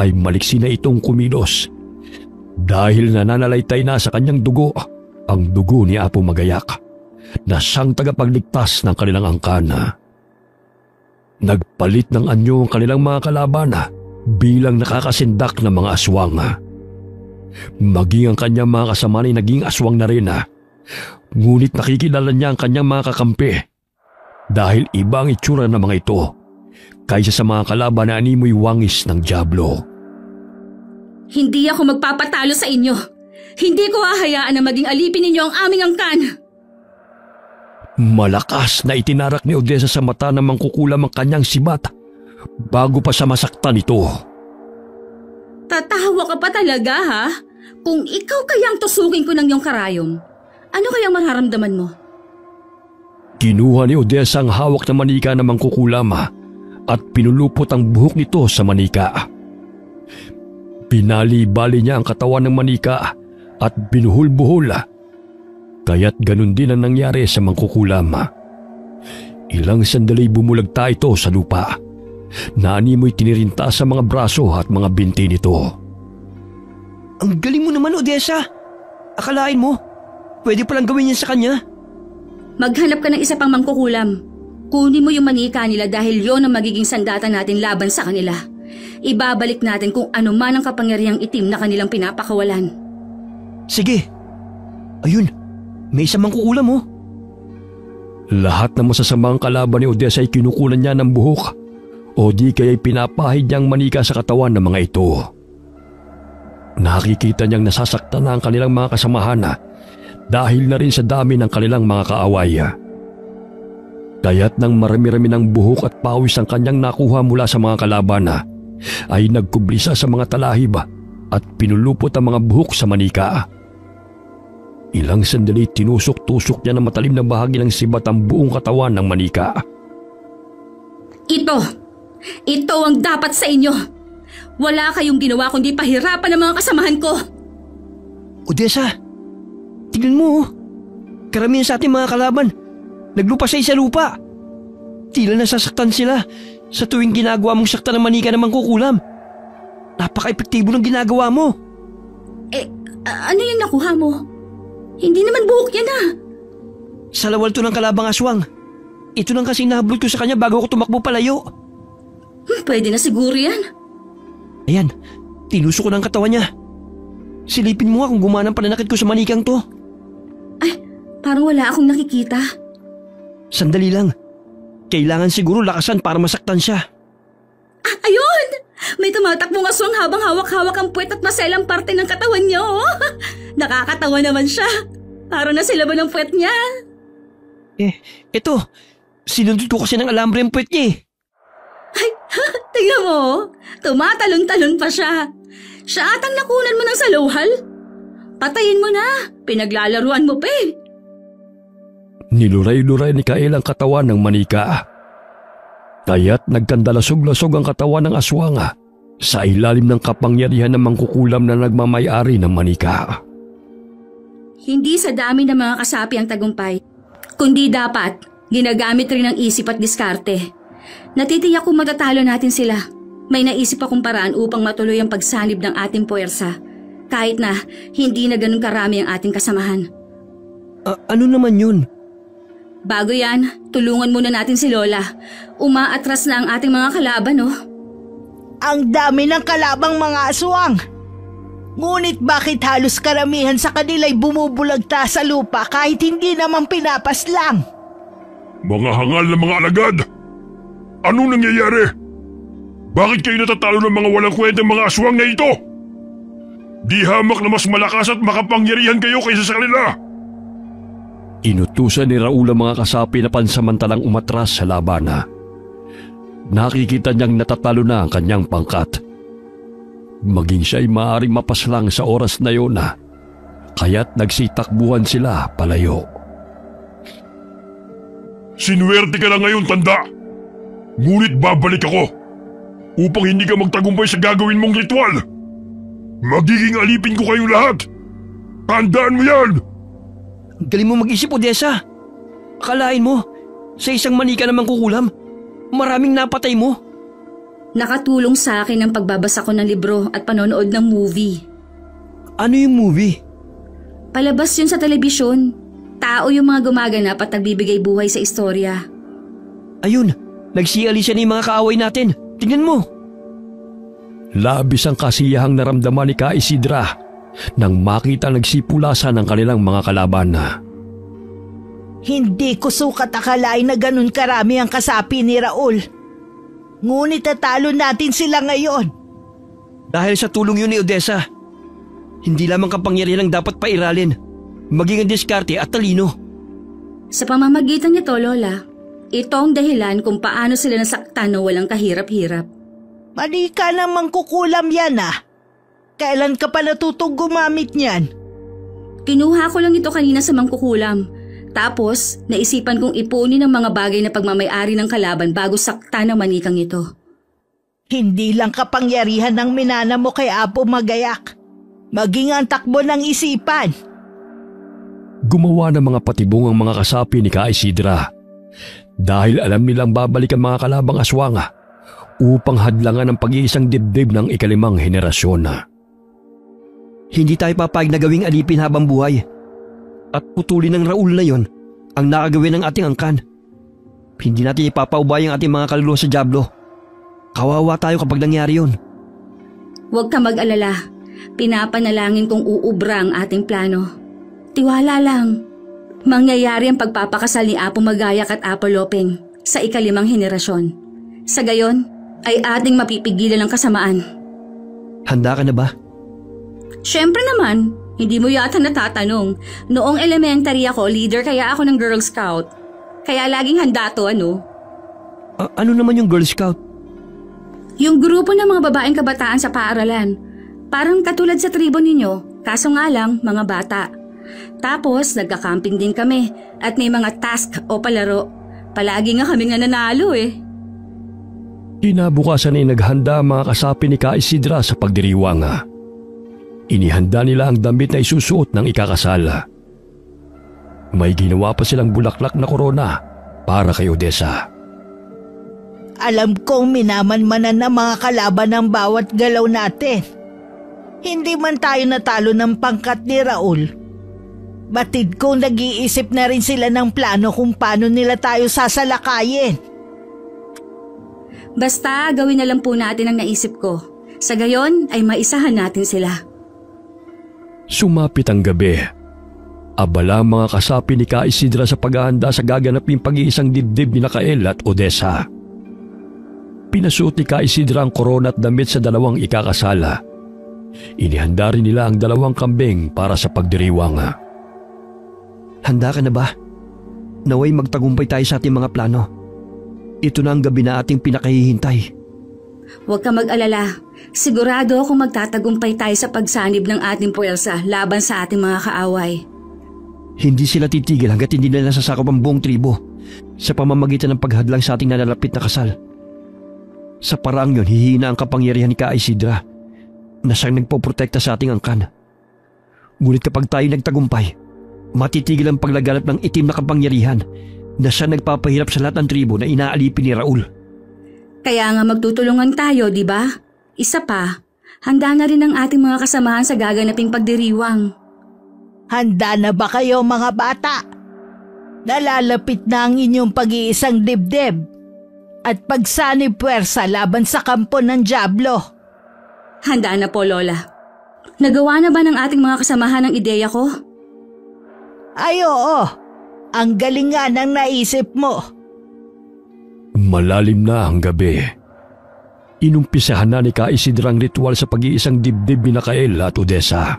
ay maliksi na itong kumilos dahil nananalaytay na sa kanyang dugo ang dugo ni Apo Magayak na siyang tagapagligtas ng kanilang angkan. Nagpalit ng anyo ang kanilang mga kalaban bilang nakakasindak ng mga aswang. Maging ang kanyang mga kasama ay naging aswang na rin. Ngunit nakikilala niya ang kanyang mga kakampi dahil iba ang itsura ng mga ito kaysa sa mga kalaban na animoy wangis ng dyablo. Hindi ako magpapatalo sa inyo. Hindi ko hahayaan na maging alipin ninyo ang aming angkan. Malakas na itinarak ni Odessa sa mata ng mangkukulam ang kanyang sibat bago pa siya masaktan ito. Tatawa ka pa talaga, ha? Kung ikaw kayang tusukin ko ng iyong karayom, ano kayang mararamdaman mo? Kinuha ni Odessa ang hawak na manika ng mangkukulam at pinulupot ang buhok nito sa manika. Binali-bali niya ang katawan ng manika at binuhol-buhol. Kaya't ganun din ang nangyari sa mangkukulam. Ilang sandali bumulagta ito sa lupa. Naanimoy tinirinta sa mga braso at mga binti nito. Ang galing mo naman, Odessa. Akalain mo, pwede palang gawin yan sa kanya. Maghanap ka ng isa pang mangkukulam. Kunin mo yung manika nila dahil yon ang magiging sandata natin laban sa kanila. Ibabalik natin kung ano man ang kapangyarihang itim na kanilang pinapakawalan. Sige. Ayun, may isang mangkukulam oh. Lahat ng masasamang kalaban ni Odessa ay kinukunan niya ng buhok o di kaya'y pinapahid niyang manika sa katawan ng mga ito. Nakikita niyang nasasaktan na ang kanilang mga kasamahan dahil na rin sa dami ng kanilang mga kaaway. Kaya't nang marami-rami ng buhok at pawis ang kanyang nakuha mula sa mga kalaban ay nagkublisa sa mga talahib at pinulupot ang mga buhok sa manika. Ilang sandali tinusok-tusok niya ng matalim na bahagi ng sibat ang buong katawan ng manika. Ito ang dapat sa inyo. Wala kayong ginawa kundi pahirapan ng mga kasamahan ko. Odessa, tignan mo oh. Karamihan sa ating mga kalaban naglupa sa lupa. Tila nasasaktan sila sa tuwing ginagawa mong saktan ng manika ng mangkukulam. Napaka-epektibo ng ginagawa mo. Ano yung nakuha mo? Hindi naman buhok yan Sa lawal to ng kalabang aswang. Ito lang kasing nahablot ko sa kanya bago ako tumakbo palayo. Pwede na siguro yan. Ayan, tinusok ko ng katawan niya. Silipin mo nga kung gumana ang pananakit ko sa manikang to. Ay, parang wala akong nakikita. Sandali lang. Kailangan siguro lakasan para masaktan siya. Ayun! May tumatakbong aswang habang hawak-hawak ang puwet at maselang parte ng katawan niya, oh. Nakakatawa naman siya. Parang nasilaban ang puwet niya. Ito. Sinundot ko kasi ng alambre ang puwet niya Ay, tingnan mo. Tumatalon-talon pa siya. Siya atang nakunan mo ng saluhal. Patayin mo na! Pinaglalaruan mo pa eh! Niluray-luray ni Kael ang katawan ng manika. Kaya't nagkandalasog-lasog ang katawan ng aswang sa ilalim ng kapangyarihan ng mangkukulam na nagmamay-ari ng manika. Hindi sa dami ng mga kasapi ang tagumpay, kundi dapat ginagamit rin ang isip at diskarte. Natitiyak kung matatalo natin sila. May naisip akong paraan upang matuloy ang pagsanib ng ating puwersa, kahit na hindi na ganun karami ang ating kasamahan. Ano naman yun? Bago yan, tulungan muna natin si Lola. Umaatras na ang ating mga kalaban, oh. Ang dami ng kalabang mga aswang. Ngunit bakit halos karamihan sa kanila'y bumubulagta sa lupa kahit hindi naman pinapaslang? Mga hangal na mga alagad! Ano nangyayari? Bakit kayo natatalo ng mga walang kwentang mga aswang na ito? Di hamak na mas malakas at makapangyarihan kayo kaysa sa kanila! Inutusan ni Raul ang mga kasapi na pansamantalang umatras sa laban. Nakikita niyang natatalo na ang kanyang pangkat. Maging siya'y maaaring mapaslang sa oras na yun kaya't nagsitakbuhan sila palayo. Sinuwerte ka lang ngayon, tanda! Ngunit babalik ako upang hindi ka magtagumpay sa gagawin mong ritual. Magiging alipin ko kayong lahat. Tandaan mo yan! Galing mo mag-isip, Odessa. Akalain mo, sa isang manika na mangkukulam, maraming napatay mo. Nakatulong sa akin ang pagbabasa ko ng libro at panonood ng movie. Ano yung movie? Palabas yun sa telebisyon. Tao yung mga gumaganap at nagbibigay buhay sa istorya. Ayun, nagsialisa na yung mga kaaway natin. Tingnan mo. Labis ang kasiyahang naramdaman ni Ka Isidra nang makita nagsipulasan ng kanilang mga kalaban. Hindi ko sukat akalain na ganun karami ang kasapi ni Raul. Ngunit tatalo natin sila ngayon. Dahil sa tulong yun ni Odessa. Hindi lamang kapangyarihan ang dapat pairalin, maging ang diskarte at talino. Sa pamamagitan nito, Lola, ito ang dahilan kung paano sila nasaktan na walang kahirap-hirap. Mali ka namang kukulam yan Kailan ka pa natutong gumamit niyan? Kinuha ko lang ito kanina sa mangkukulam. Tapos, naisipan kong ipunin ang mga bagay na pagmamayari ng kalaban bago sakta ng manikang ito. Hindi lang kapangyarihan ng minana mo kay Apo Magayak, maging ang takbo ng isipan. Gumawa ng mga patibong ang mga kasapi ni Ka Isidra dahil alam nilang babalik ang mga kalabang aswang upang hadlangan ang pag-iisang dibdib ng ikalimang henerasyon. Hindi tayo papayag na gawing alipin habang buhay. At putulin ng Raul na yon ang nakagawin ng ating angkan. Hindi natin ipapaubay ang ating mga kaluluwa sa dyablo. Kawawa tayo kapag nangyari yun. Huwag ka mag-alala. Pinapanalangin kong uubra ang ating plano. Tiwala lang. Mangyayari ang pagpapakasal ni Apo Magayak at Apo Lopeng sa ikalimang henerasyon. Sa gayon, ay ating mapipigilan ang kasamaan. Handa ka na ba? Siyempre naman, hindi mo yata natatanong. Noong elementary ako, leader kaya ako ng Girl Scout. Kaya laging handa to, ano? Ano naman yung Girl Scout? Yung grupo ng mga babaeng kabataan sa paaralan. Parang katulad sa tribo ninyo, kaso nga lang mga bata. Tapos nagka-camping din kami at may mga task o palaro. Palagi nga kami nga nanalo eh. Kinabukasan ay naghanda ang mga kasapi ni Ka Isidra sa pagdiriwang. Inihanda nila ang damit na isusuot ng ikakasal. May ginawa pa silang bulaklak na korona para kay Odessa. Alam kong minamanmanan ng mga kalaban ng bawat galaw natin. Hindi man tayo natalo ng pangkat ni Raul. Batid kong nag-iisip na rin sila ng plano kung paano nila tayo sasalakayin. Basta gawin na lang po natin ang naisip ko. Sa gayon ay maisahan natin sila. Sumapit ang gabi. Abala ang mga kasapi ni Ka Isidra sa paghahanda sa gaganaping pag-iisang dibdib ni Kael at Odessa. Pinasuot ni Ka Isidra ang korona at damit sa dalawang ikakasala. Inihanda rin nila ang dalawang kambing para sa pagdiriwang. Handa ka na ba? Naway magtagumpay tayo sa ating mga plano. Ito na ang gabi na ating pinakahihintay. Huwag ka mag-alala. Sigurado akong magtatagumpay tayo sa pagsanib ng ating puwersa laban sa ating mga kaaway. Hindi sila titigil hanggat hindi nila nasasakop ang buong tribo sa pamamagitan ng paghadlang sa ating nalalapit na kasal. Sa paraang yun, hihina ang kapangyarihan ni Ka Isidra na siyang nagpoprotekta sa ating angkan. Ngunit kapag tayo nagtagumpay, matitigil ang paglaganap ng itim na kapangyarihan na siya nagpapahirap sa lahat ng tribo na inaalipin ni Raul. Kaya nga magtutulungan tayo, di ba? Isa pa, handa na rin ang ating mga kasamahan sa gaganaping pagdiriwang. Handa na ba kayo mga bata? Nalalapit na ang inyong pag-iisang dibdib at pagsanib puwersa laban sa kampo ng Diablo. Handa na po, Lola. Nagawa na ba ng ating mga kasamahan ang ideya ko? Ay oo, ang galing nga ng naisip mo. Malalim na ang gabi. Inumpisahan na ni Ka Isidra ang ritual sa pag-iisang dibdib ni Kael at Odessa.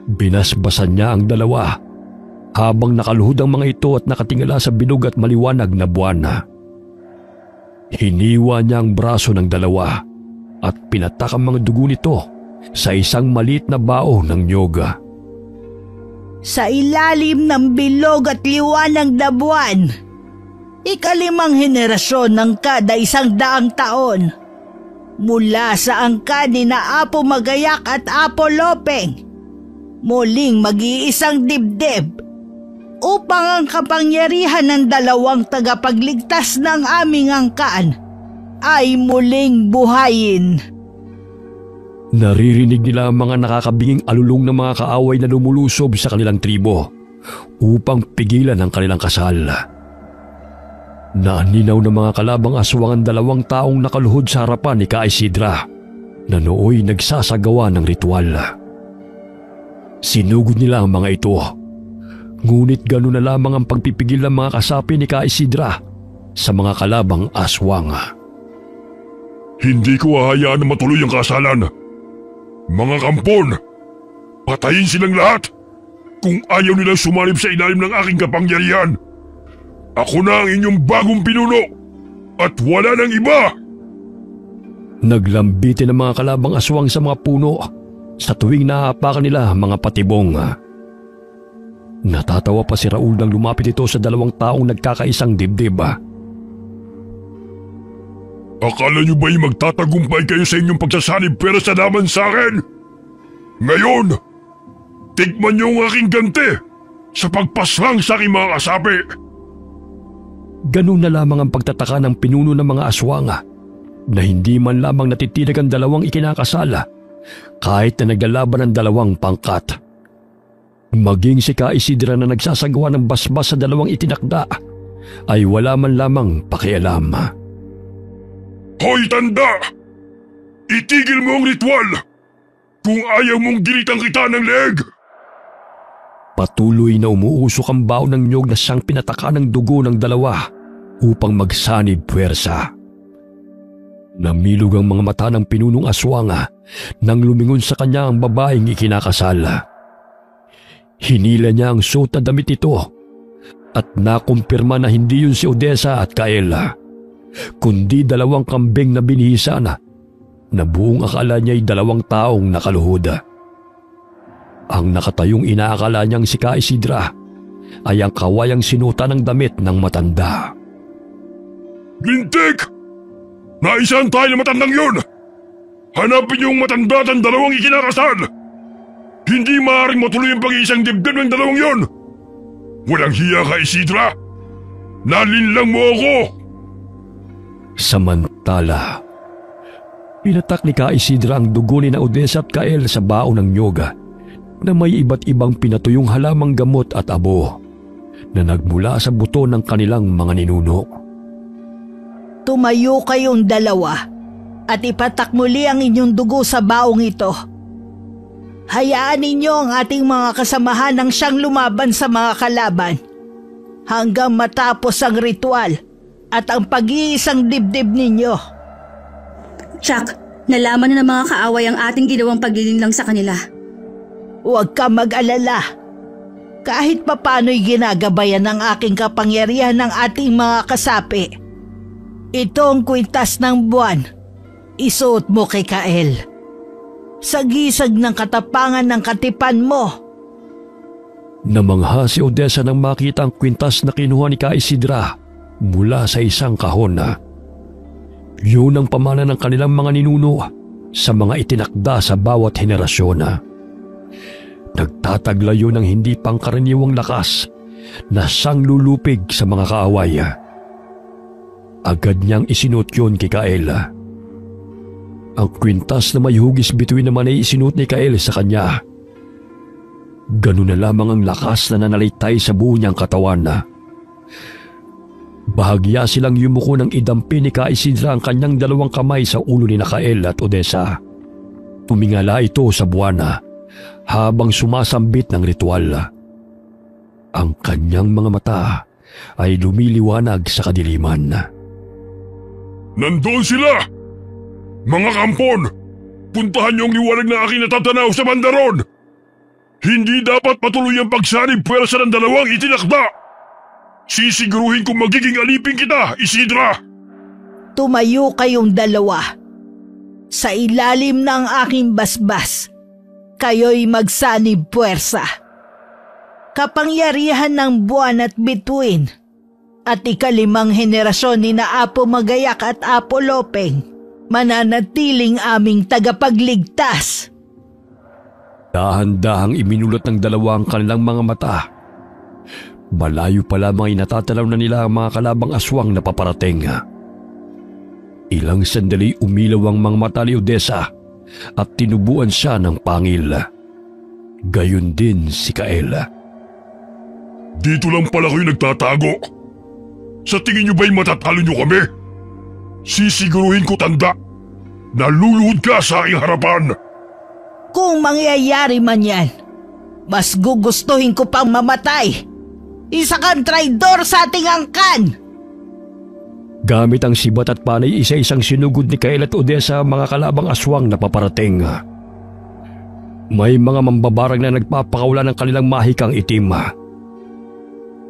Binasbasan niya ang dalawa habang nakaluhod ang mga ito at nakatingala sa bilog at maliwanag na buwan. Hiniwa niya ang braso ng dalawa at pinatak ang mga dugo nito sa isang maliit na bao ng nyoga. Sa ilalim ng bilog at liwanag na buwan, 5 henerasyon ng kada 100 taon, mula sa angkan ni na Apo Magayak at Apo Lopeng, muling mag-iisang dibdib upang ang kapangyarihan ng 2 tagapagligtas ng aming angkan ay muling buhayin. Naririnig nila ang mga nakakabinging alulong ng mga kaaway na lumulusob sa kanilang tribo upang pigilan ang kanilang kasal. Naaninaw ng mga kalabang aswang ang 2 taong nakaluhod sa harapan ni Ka Isidra na nooy nagsasagawa ng ritual. Sinugod nila ang mga ito, ngunit gano'n na lamang ang pagpipigil ng mga kasapi ni Ka Isidra sa mga kalabang aswang. Hindi ko hahayaan na matuloy ang kasalan. Mga kampon, patayin silang lahat kung ayaw nilang sumalib sa ilalim ng aking kapangyarihan. Ako na ang inyong bagong pinuno at wala nang iba! Naglambitin ang mga kalabang aswang sa mga puno sa tuwing naaapakan nila ang mga patibong. Natatawa pa si Raul nang lumapit ito sa 2 taong nagkakaisang dibdib. Akala niyo ba'y magtatagumpay kayo sa inyong pagsasanib pero sa laban sa akin? Ngayon, tikman niyo ang aking ganti sa pagpaslang sa aking mga kasapi. Ganun na lamang ang pagtataka ng pinuno ng mga aswang na hindi man lamang natitinag ang 2 ikinakasala kahit na naglalaban ang 2 pangkat. Maging si Ka Isidra na nagsasagawa ng basbas sa 2 itinakda ay wala man lamang pakialam. Hoy tanda! Itigil mo ang ritual kung ayaw mong gilitan kita ng leeg! Patuloy na umuusok ang bao ng nyog na siyang pinataka ng dugo ng 2 upang magsanib puwersa. Namilog ang mga mata ng pinunong aswang nang lumingon sa kanya ang babaeng ikinakasal. Hinila niya ang suot na damit nito at nakumpirma na hindi yun si Odessa at Kael, kundi 2 kambing na binihisa na buong akala niya'y 2 taong nakaluhod. Ang nakatayong inaakala niyang si Ka Isidra ay ang kawayang sinuta ng damit ng matanda. Lintik! Naisahan tayo na matandang yun! Hanapin niyo ang matanda at ang 2 ikinakasal! Hindi maaaring matuloy ang pag-iisang dibdib ng 2 yun! Walang hiya Ka Isidra! Nalinlang mo ako! Samantala, pinatak ni Ka Isidra ang dugo ni na Odessa at Kael sa bao ng nyoga na may iba't ibang pinatuyong halamang gamot at abo na nagmula sa buto ng kanilang mga ninuno. Tumayo kayong 2 at ipatak muli ang inyong dugo sa baong ito. Hayaan ninyo ang ating mga kasamahan ng siyang lumaban sa mga kalaban hanggang matapos ang ritual at ang pag-iisang dibdib ninyo. Chuck, nalaman na ng mga kaaway ang ating ginawang paglilinlang sa kanila. Huwag ka mag-alala. Kahit papano'y ginagabayan ng aking kapangyarihan ng ating mga kasapi. Ito ang kwintas ng buwan Isuot mo kay Kael. Sa gisag ng katapangan ng katipan mo. Namangha si Odessa nang makita ang kwintas na kinuha ni Ka Isidra mula sa isang kahon. Yun ang pamana ng kanilang mga ninuno sa mga itinakda sa bawat henerasyon. Nagtatagla yun ng hindi pangkaraniwang lakas na sanglulupig sa mga kaaway. Agad niyang isinuot yun kay Kael. Ang kwintas na may hugis bituin naman ay isinuot ni Kael sa kanya. Ganun na lamang ang lakas na nanalitay sa buo niyang katawan. Bahagya silang yumuko ng idampi ni Ka Isidra ang kanyang dalawang kamay sa ulo ni Kael at Odessa. Tumingala ito sa buwana habang sumasambit ng ritual. Ang kanyang mga mata ay lumiliwanag sa kadiliman. Nandun sila! Mga kampon! Puntahan niyo ang liwanag na aking natatanaw sa bandaron! Hindi dapat patuloy ang pagsanib pwersa ng dalawang itinakda! Sisiguruhin kong magiging alipin kita, Isidra! Tumayo kayong dalawa. Sa ilalim ng aking basbas, kayo'y magsanib puwersa. Kapangyarihan ng buwan at bituin at ikalimang henerasyon ni na Apo Magayak at Apo Lopeng mananatiling aming tagapagligtas. Dahan-dahang iminulot ng dalawa ang kanilang mga mata. Malayo pa lamang ay natatalaw na nila ang mga kalabang aswang na paparating. Ilang sandali umilaw ang mga mata ni Odessa at tinubuan siya ng pangil. Gayon din si Kael. Dito lang pala kayo nagtatago. Sa tingin niyo ba'y matatalo niyo kami? Sisiguruhin ko, tanda, na luluhod ka sa aking harapan. Kung mangyayari man yan, mas gugustuhin ko pang mamatay. Isa kang traidor sa ating angkan! Gamit ang sibat at panay, isa-isang sinugod ni Kael at Odessa ang mga kalabang aswang na paparating. May mga mambabarang na nagpapakawala ng kanilang mahikang itim.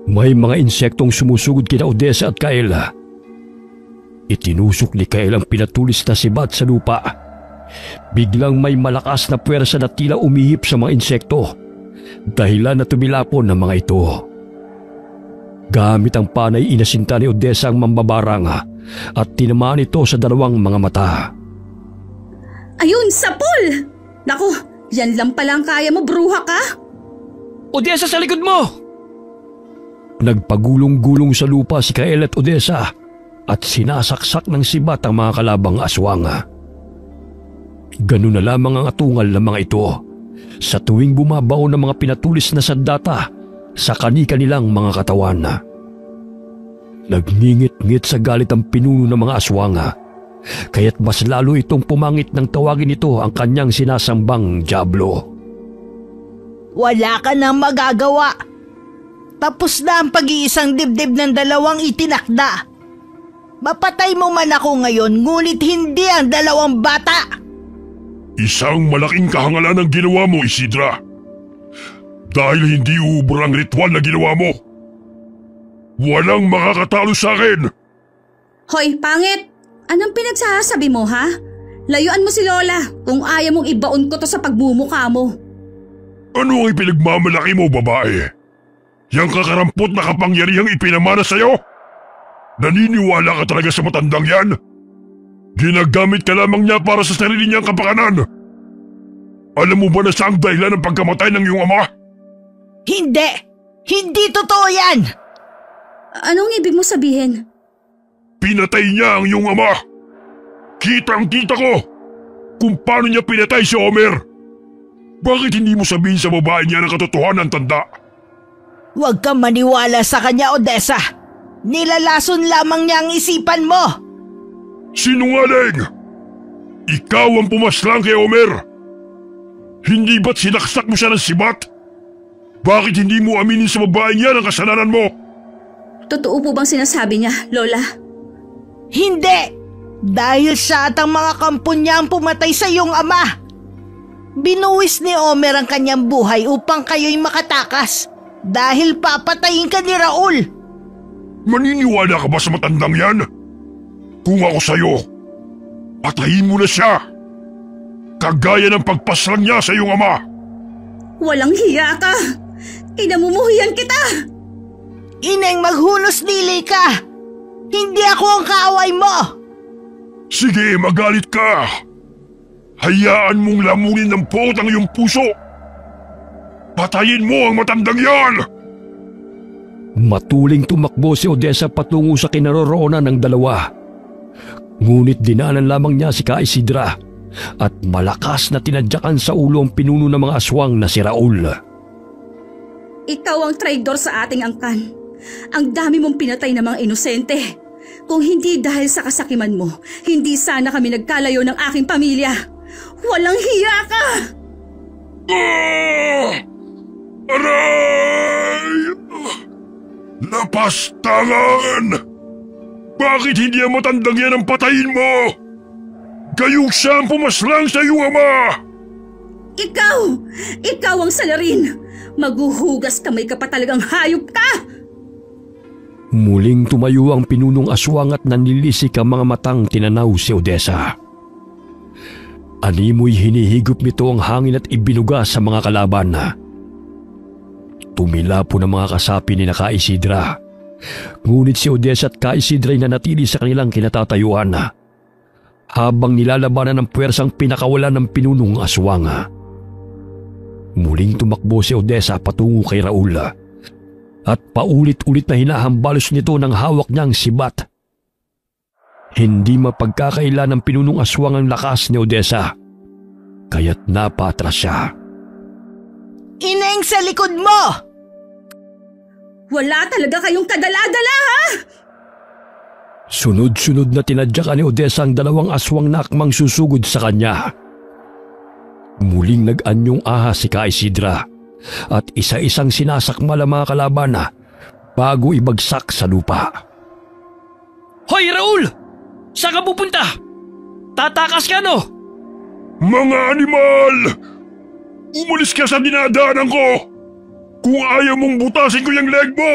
May mga insektong sumusugod kina Odessa at Kael. Itinusok ni Kael ang pinatulis na sibat sa lupa. Biglang may malakas na puwersa na tila umihip sa mga insekto, dahilan na tumilapon ng mga ito. Gamit ang panay, inasinta ni Odessa ang mambabarang at tinamaan ito sa dalawang mga mata. Ayun, sapol! Naku, yan lang palang kaya mo, bruha ka! Odessa, sa likod mo! Nagpagulong-gulong sa lupa si Kael at Odessa at sinasaksak ng sibat ang mga kalabang aswang. Ganun na lamang ang atungal ng mga ito sa tuwing bumabaon ng mga pinatulis na sandata sa kani-kanilang mga katawan. Nagngingit-ngit sa galit ang pinuno ng mga aswang, kaya't mas lalo itong pumangit nang tawagin ito ang kanyang sinasambang Diablo. Wala ka nang magagawa. Tapos na ang pag-iisang dibdib ng dalawang itinakda. Mapatay mo man ako ngayon, ngunit hindi ang dalawang bata. Isang malaking kahangalan ang ginawa mo, Isidra. Dahil hindi uubra ang ritual na ginawa mo. Walang makakatalo sa akin! Hoy, pangit! Anong pinagsasabi mo, ha? Layuan mo si Lola kung ayaw mong ibaon ko to sa pagmumukha mo. Ano ang ipinagmamalaki mo, babae? Yang kakarampot na kapangyarihang ipinamana sa'yo? Naniniwala ka talaga sa matandang yan? Ginagamit ka lamang niya para sa sarili niyang kapakanan. Alam mo ba na siya ang dahilan ng pagkamatay ng iyong ama? Hindi! Hindi totoo yan! Anong ibig mo sabihin? Pinatay niya ang iyong ama. Kitang-kita ko kung paano niya pinatay si Homer. Bakit hindi mo sabihin sa babae niya ng katotohanan, tanda? Huwag kang maniwala sa kanya, Odessa. Nilalason lamang niya ang isipan mo. Sinungaling! Ikaw ang pumaslang kay Homer. Hindi ba't sinaksak mo siya ng sibat? Bakit hindi mo aminin sa babaeng yan ang kasalanan mo? Totoo po bang sinasabi niya, Lola? Hindi! Dahil siya at ang mga kampon niya ang pumatay sa iyong ama. Binuwis ni Homer ang kanyang buhay upang kayo'y makatakas dahil papatayin ka ni Raul. Maniniwala ka ba sa matandang yan? Kung ako sa'yo, Patayin mo na siya! Kagaya ng pagpaslang niya sa iyong ama! Walang hiya ka! Kinamumuhian kita! Ineng, maghunos dili ka! Hindi ako ang kaaway mo! Sige, magalit ka! Hayaan mong lamunin ng pot ang iyong puso! Patayin mo ang matandang yan! Matuling tumakbo si Odessa patungo sa kinaroroonan ng dalawa. Ngunit dinaanan lamang niya si Ka Isidra at malakas na tinadyakan sa ulo ang pinuno ng mga aswang na si Raul. Ikaw ang traidor sa ating angkan. Ang dami mong pinatay ng mga inosente. Kung hindi dahil sa kasakiman mo, hindi sana kami nagkalayo ng aking pamilya. Walang hiya ka! Aray! Lapastangan! Bakit hindi ang matandang yan ang patayin mo? Gayong siya ang pumaslang sa iyong ama! Ikaw ang salarin! Maghuhugas kamay ka pa talagang hayop ka! Muling tumayo ang pinunong aswang at nanilisik ang mga matang tinanaw si Odessa. Animoy hinihigop nito ang hangin at ibinuga sa mga kalaban. Tumila po ng mga kasapi ni Ka Isidra. Ngunit si Odessa at Ka Isidra ay nanatili sa kanilang kinatatayuan habang nilalabanan ng puwersang pinakawalan ng pinunong aswang. Muling tumakbo si Odessa patungo kay Raul at paulit-ulit na hinahambalos nito ng hawak niyang sibat. Hindi mapagkakaila ng pinunong aswang ang lakas ni Odessa, kaya't napatras siya. Ineng, sa likod mo! Wala talaga kayong kadala-dala, ha? Sunod-sunod na tinadyakan ni Odessa ang dalawang aswang na akmang susugod sa kanya. Muling nag-anyong ahas si Ka Isidra at isa-isang sinasakmal ang mga kalaban bago ibagsak sa lupa. Hoy, Raul! Saan ka pupunta? Tatakas ka, no? Mga animal! Umalis ka sa dinadaanan ko! Kung ayaw mong butasin ko yung leg mo!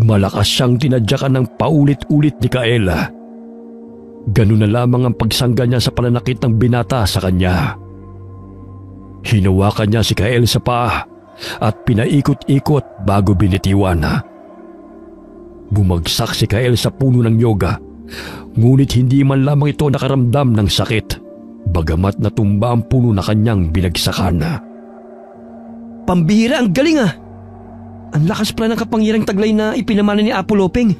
Malakas siyang tinadyakan ng paulit-ulit ni Kaela. Ganun na lamang ang pagsangga niya sa pananakit ng binata sa kanya. Hinawakan niya si Kael sa paa at pinaikot-ikot bago binitiwan. Bumagsak si Kael sa puno ng yoga, ngunit hindi man lamang ito nakaramdam ng sakit, bagamat natumba ang puno na kanyang binagsakan. Pambihira, ang galing ah! Ang lakas pala ng kapangyarang taglay na ipinamana ni Apo Lopeng.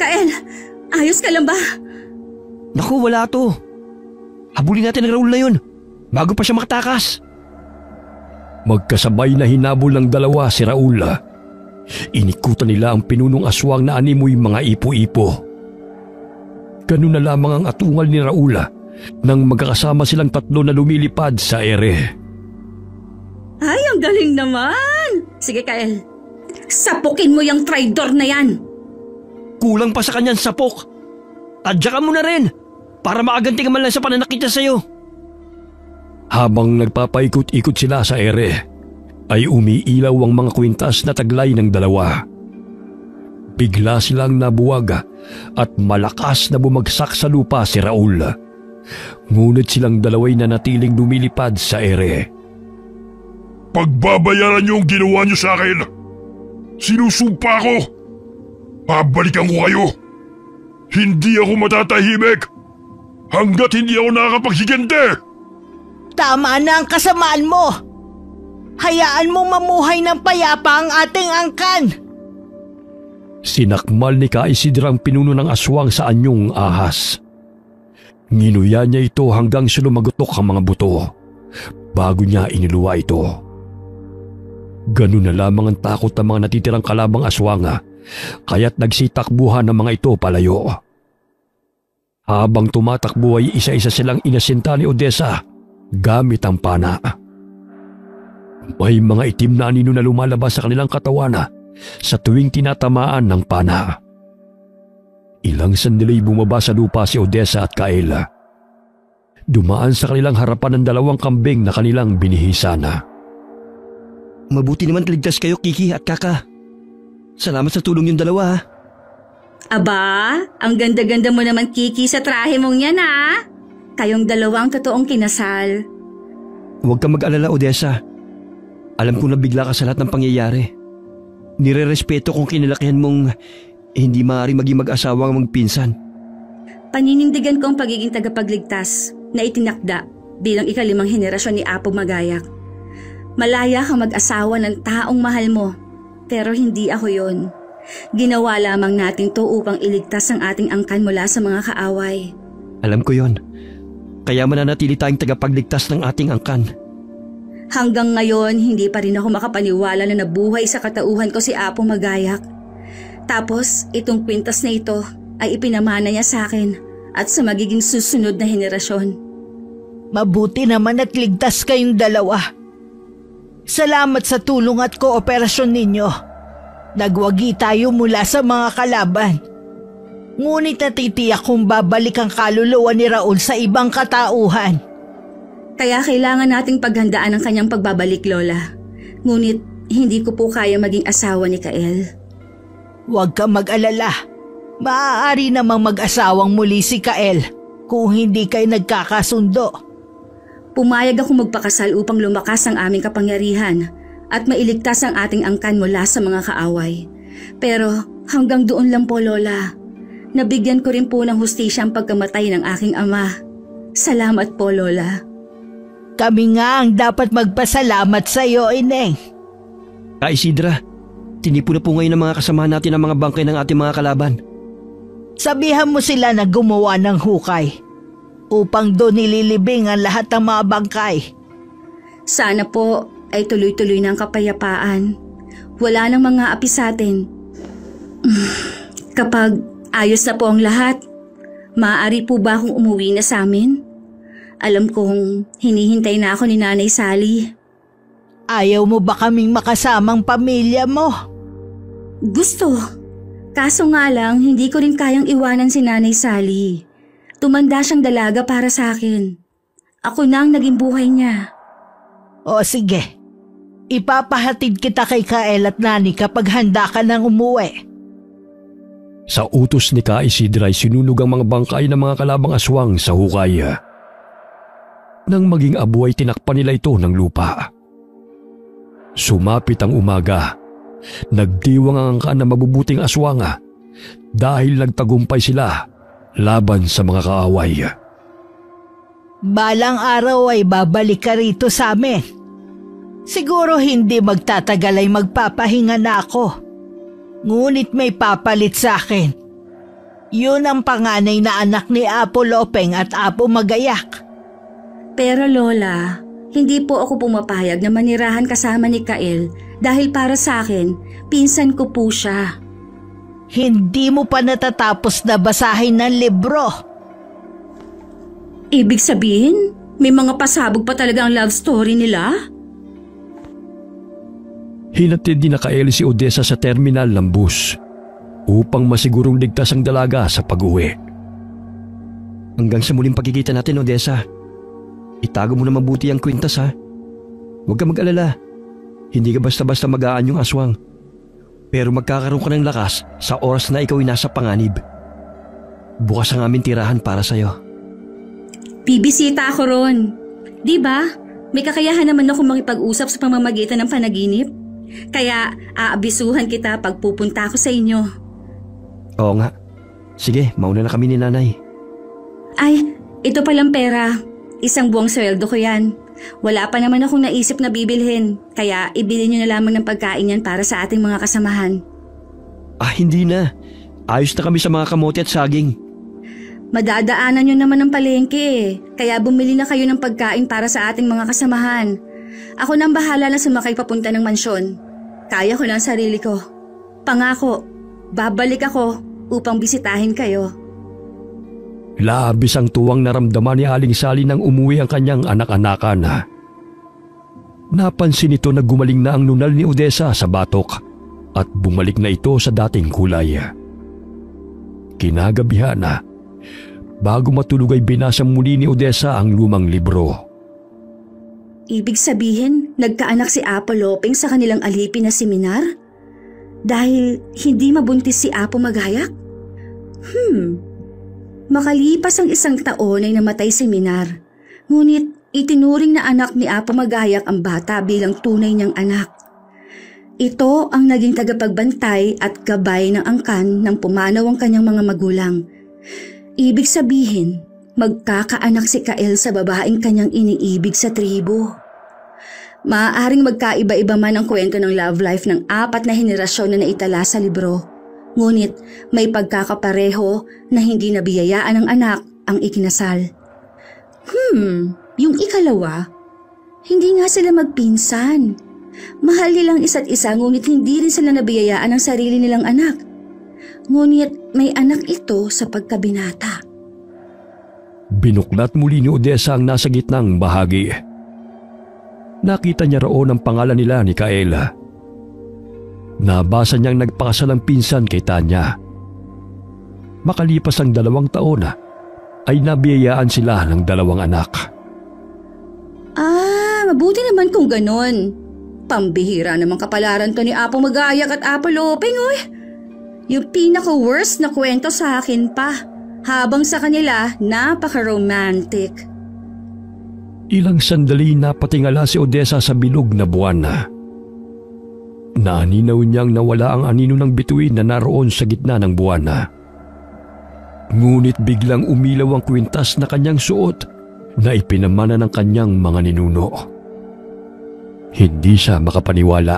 Kael, ayos ka lang ba? Naku, wala to. Habulin natin ang Raul na yun bago pa siya makatakas. Magkasabay na hinabol ng dalawa si Raul. Inikutan nila ang pinunong aswang na animoy mga ipo-ipo. Ganun na lamang ang atungal ni Raul nang magkakasama silang tatlo na lumilipad sa ere. Ay, ang galing naman! Sige, Kael. Sapukin mo yung traidor na yan! Kulang pa sa kanyang sapok. Tadyakan mo na rin para makaganti ka man lang sa pananakit niya sa'yo. Habang nagpapaikot-ikot sila sa ere, ay umiilaw ang mga kwintas na taglay ng dalawa. Bigla silang nabuwag at malakas na bumagsak sa lupa si Raul. Ngunit silang dalaway nanatiling lumilipad sa ere. Pagbabayaran niyo ang ginawa niyo sa akin. Sinusumpa ko. Babalikan ko kayo. Hindi ako matatahimik hanggat hindi ako nakakapagsigante. Tama na ang kasamaan mo. Hayaan mong mamuhay ng payapa ang ating angkan. Sinakmal ni Ka Isidra ang pinuno ng aswang sa anyong ahas. Nginuya niya ito hanggang sa lumagutok ang mga buto bago niya iniluwa ito. Ganun na lamang ang takot ng mga natitirang kalabang aswang, kaya't nagsitakbuhan ng mga ito palayo. Habang tumatakbo ay isa-isa silang inasinta ni Odessa gamit ang pana. May mga itim na anino na lumalabas sa kanilang katawan sa tuwing tinatamaan ng pana. Ilang sandali bumaba sa lupa si Odessa at Kaela. Dumaan sa kanilang harapan ng dalawang kambing na kanilang binihisan. Mabuti naman ligtas kayo, Kiki at Kaka. Salamat sa tulong yung dalawa. Aba, ang ganda-ganda mo naman, Kiki, sa trahe mong yan, ha? Kayong dalawang totoong kinasal. Huwag kang mag-alala, Odessa. Alam ko na bigla ka sa lahat ng pangyayari. Nire-respeto kung kinalakihan mong hindi maaaring maging mag-asawa ang magpinsan. Paninindigan ko ang pagiging tagapagligtas na itinakda bilang ika-5 henerasyon ni Apo Magayak. Malaya kang mag-asawa ng taong mahal mo, pero hindi ako yon. Ginawa lamang natin to upang iligtas ang ating angkan mula sa mga kaaway. Alam ko yon. Kaya mananatili tayong tagapagligtas ng ating angkan. Hanggang ngayon, hindi pa rin ako makapaniwala na nabuhay sa katauhan ko si Apo Magayak. Tapos, itong kwintas na ito ay ipinamana niya sa akin at sa magiging susunod na henerasyon. Mabuti naman at ligtas kayong dalawa. Salamat sa tulong at kooperasyon ninyo. Nagwagi tayo mula sa mga kalaban. Ngunit natitiyak kung babalik ang kaluluwa ni Raul sa ibang katauhan. Kaya kailangan nating paghandaan ang kanyang pagbabalik, Lola. Ngunit hindi ko po kaya maging asawa ni Kael. Huwag kang mag-alala. Maaari namang mag-asawang muli si Kael kung hindi kayo nagkakasundo. Pumayag ako magpakasal upang lumakas ang aming kapangyarihan at mailigtas ang ating angkan mula sa mga kaaway. Pero hanggang doon lang po, Lola. Nabigyan ko rin po ng hustisya ang pagkamatay ng aking ama. Salamat po, Lola. Kami nga ang dapat magpasalamat sa iyo, Ineng. Isidra, tinipo na po ngayon ng mga kasamahan natin ang mga bangkay ng ating mga kalaban. Sabihan mo sila na gumawa ng hukay upang doon nililibing ang lahat ng mga bangkay. Sana po ay tuloy-tuloy ng kapayapaan. Wala nang mga api sa atin. Kapag ayos na po ang lahat, maaari po ba akong umuwi na sa amin? Alam kong hinihintay na ako ni Nanay Sally. Ayaw mo ba kaming makasamang pamilya mo? Gusto. Kaso nga lang, hindi ko rin kayang iwanan si Nanay Sally. Tumanda siyang dalaga para sa akin. Ako na ang naging buhay niya. O sige, ipapahatid kita kay Kael at Nani kapag handa ka nang umuwi. Sa utos ni Ka Isidra ay sinunog ang mga bangkay ng mga kalabang aswang sa hukay. Nang maging abo ay tinakpan nila ito ng lupa. Sumapit ang umaga. Nagdiwang ang angkan na mabubuting aswang dahil nagtagumpay sila laban sa mga kaaway. Balang araw ay babalik ka rito sa amin. Siguro hindi magtatagal ay magpapahinga na ako. Ngunit may papalit sa akin. Yun ang panganay na anak ni Apo Lopeng at Apo Magayak. Pero Lola, hindi po ako pumapayag na manirahan kasama ni Kael dahil para sa akin, pinsan ko po siya. Hindi mo pa natatapos na basahin ng libro. Ibig sabihin, may mga pasabog pa talaga ang love story nila? Hinatid ni na Kael si Odessa sa terminal ng bus upang masigurong ligtas ang dalaga sa pag-uwi. Hanggang sa muling pagkikita natin, Odessa. Itago mo na mabuti ang kwintas, ha? Huwag ka mag-alala. Hindi ka basta-basta magaan yung aswang. Pero magkakaroon ka ng lakas sa oras na ikaw ay nasa panganib. Bukas ang aming tirahan para sa'yo. Bibisita ako ron. Di ba? May kakayahan naman ako makipag-usap sa pamamagitan ng panaginip. Kaya aabisuhan kita pag pupunta ako sa inyo. Oo nga. Sige, mauna na kami ni Nanay. Ay, ito palang pera. Isang buwang sweldo ko yan. Wala pa naman akong naisip na bibilhin. Kaya ibili nyo na lamang ng pagkain yan para sa ating mga kasamahan. Hindi na. Ayos na kami sa mga kamote at saging. Madadaanan nyo naman ng palengke eh. Kaya bumili na kayo ng pagkain para sa ating mga kasamahan. Ako nang bahala na sumakay papunta ng mansyon. Kaya ko na ang sarili ko. Pangako, babalik ako upang bisitahin kayo. Labis ang tuwang naramdaman ni Aling Sally nang umuwi ang kanyang anak-anakan. Napansin ito na gumaling na ang nunal ni Odessa sa batok at bumalik na ito sa dating kulay. Kinagabihan bago matulog ay binasa muli ni Odessa ang lumang libro. Ibig sabihin, nagkaanak si Apo Lopeng sa kanilang alipin na seminar? Dahil hindi mabuntis si Apo Magayak? Makalipas ang 1 taon ay namatay si Minar. Ngunit itinuring na anak ni Apo Magayak ang bata bilang tunay niyang anak. Ito ang naging tagapagbantay at gabay ng angkan nang pumanaw ang kanyang mga magulang. Ibig sabihin, magkakaanak si Kael sa babaeng kanyang iniibig sa tribo. Maaaring magkaiba-iba man ang kwento ng love life ng 4 na henerasyon na naitala sa libro. Ngunit may pagkakapareho na hindi nabiyayaan ng anak ang ikinasal. Yung ikalawa, hindi nga sila magpinsan. Mahal nilang isa't isa ngunit hindi rin sila nabiyayaan ng sarili nilang anak. Ngunit may anak ito sa pagkabinata. Binuklat muli ni Odessa ang nasa gitnang bahagi. Nakita niya roon ang pangalan nila ni Kael. Nabasa niyang nagpakasal ang pinsan kay Tanya. Makalipas ang 2 taon ay nabiyayaan sila ng 2 anak. Mabuti naman kung ganon. Pambihira namang kapalaran to ni Apo Magayak at Apo Lopeng, oy. Yung pinaka-worst na kwento sa akin pa. Habang sa kanila, napaka-romantic. Ilang sandali napatingala si Odessa sa bilog na buwan. Naaninaw niyang nawala ang anino ng bituin na naroon sa gitna ng buwan. Ngunit biglang umilaw ang kwintas na kanyang suot na ipinamana ng kanyang mga ninuno. Hindi siya makapaniwala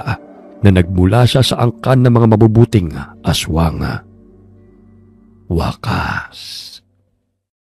na nagmula siya sa angkan ng mga mabubuting aswang. Wakas.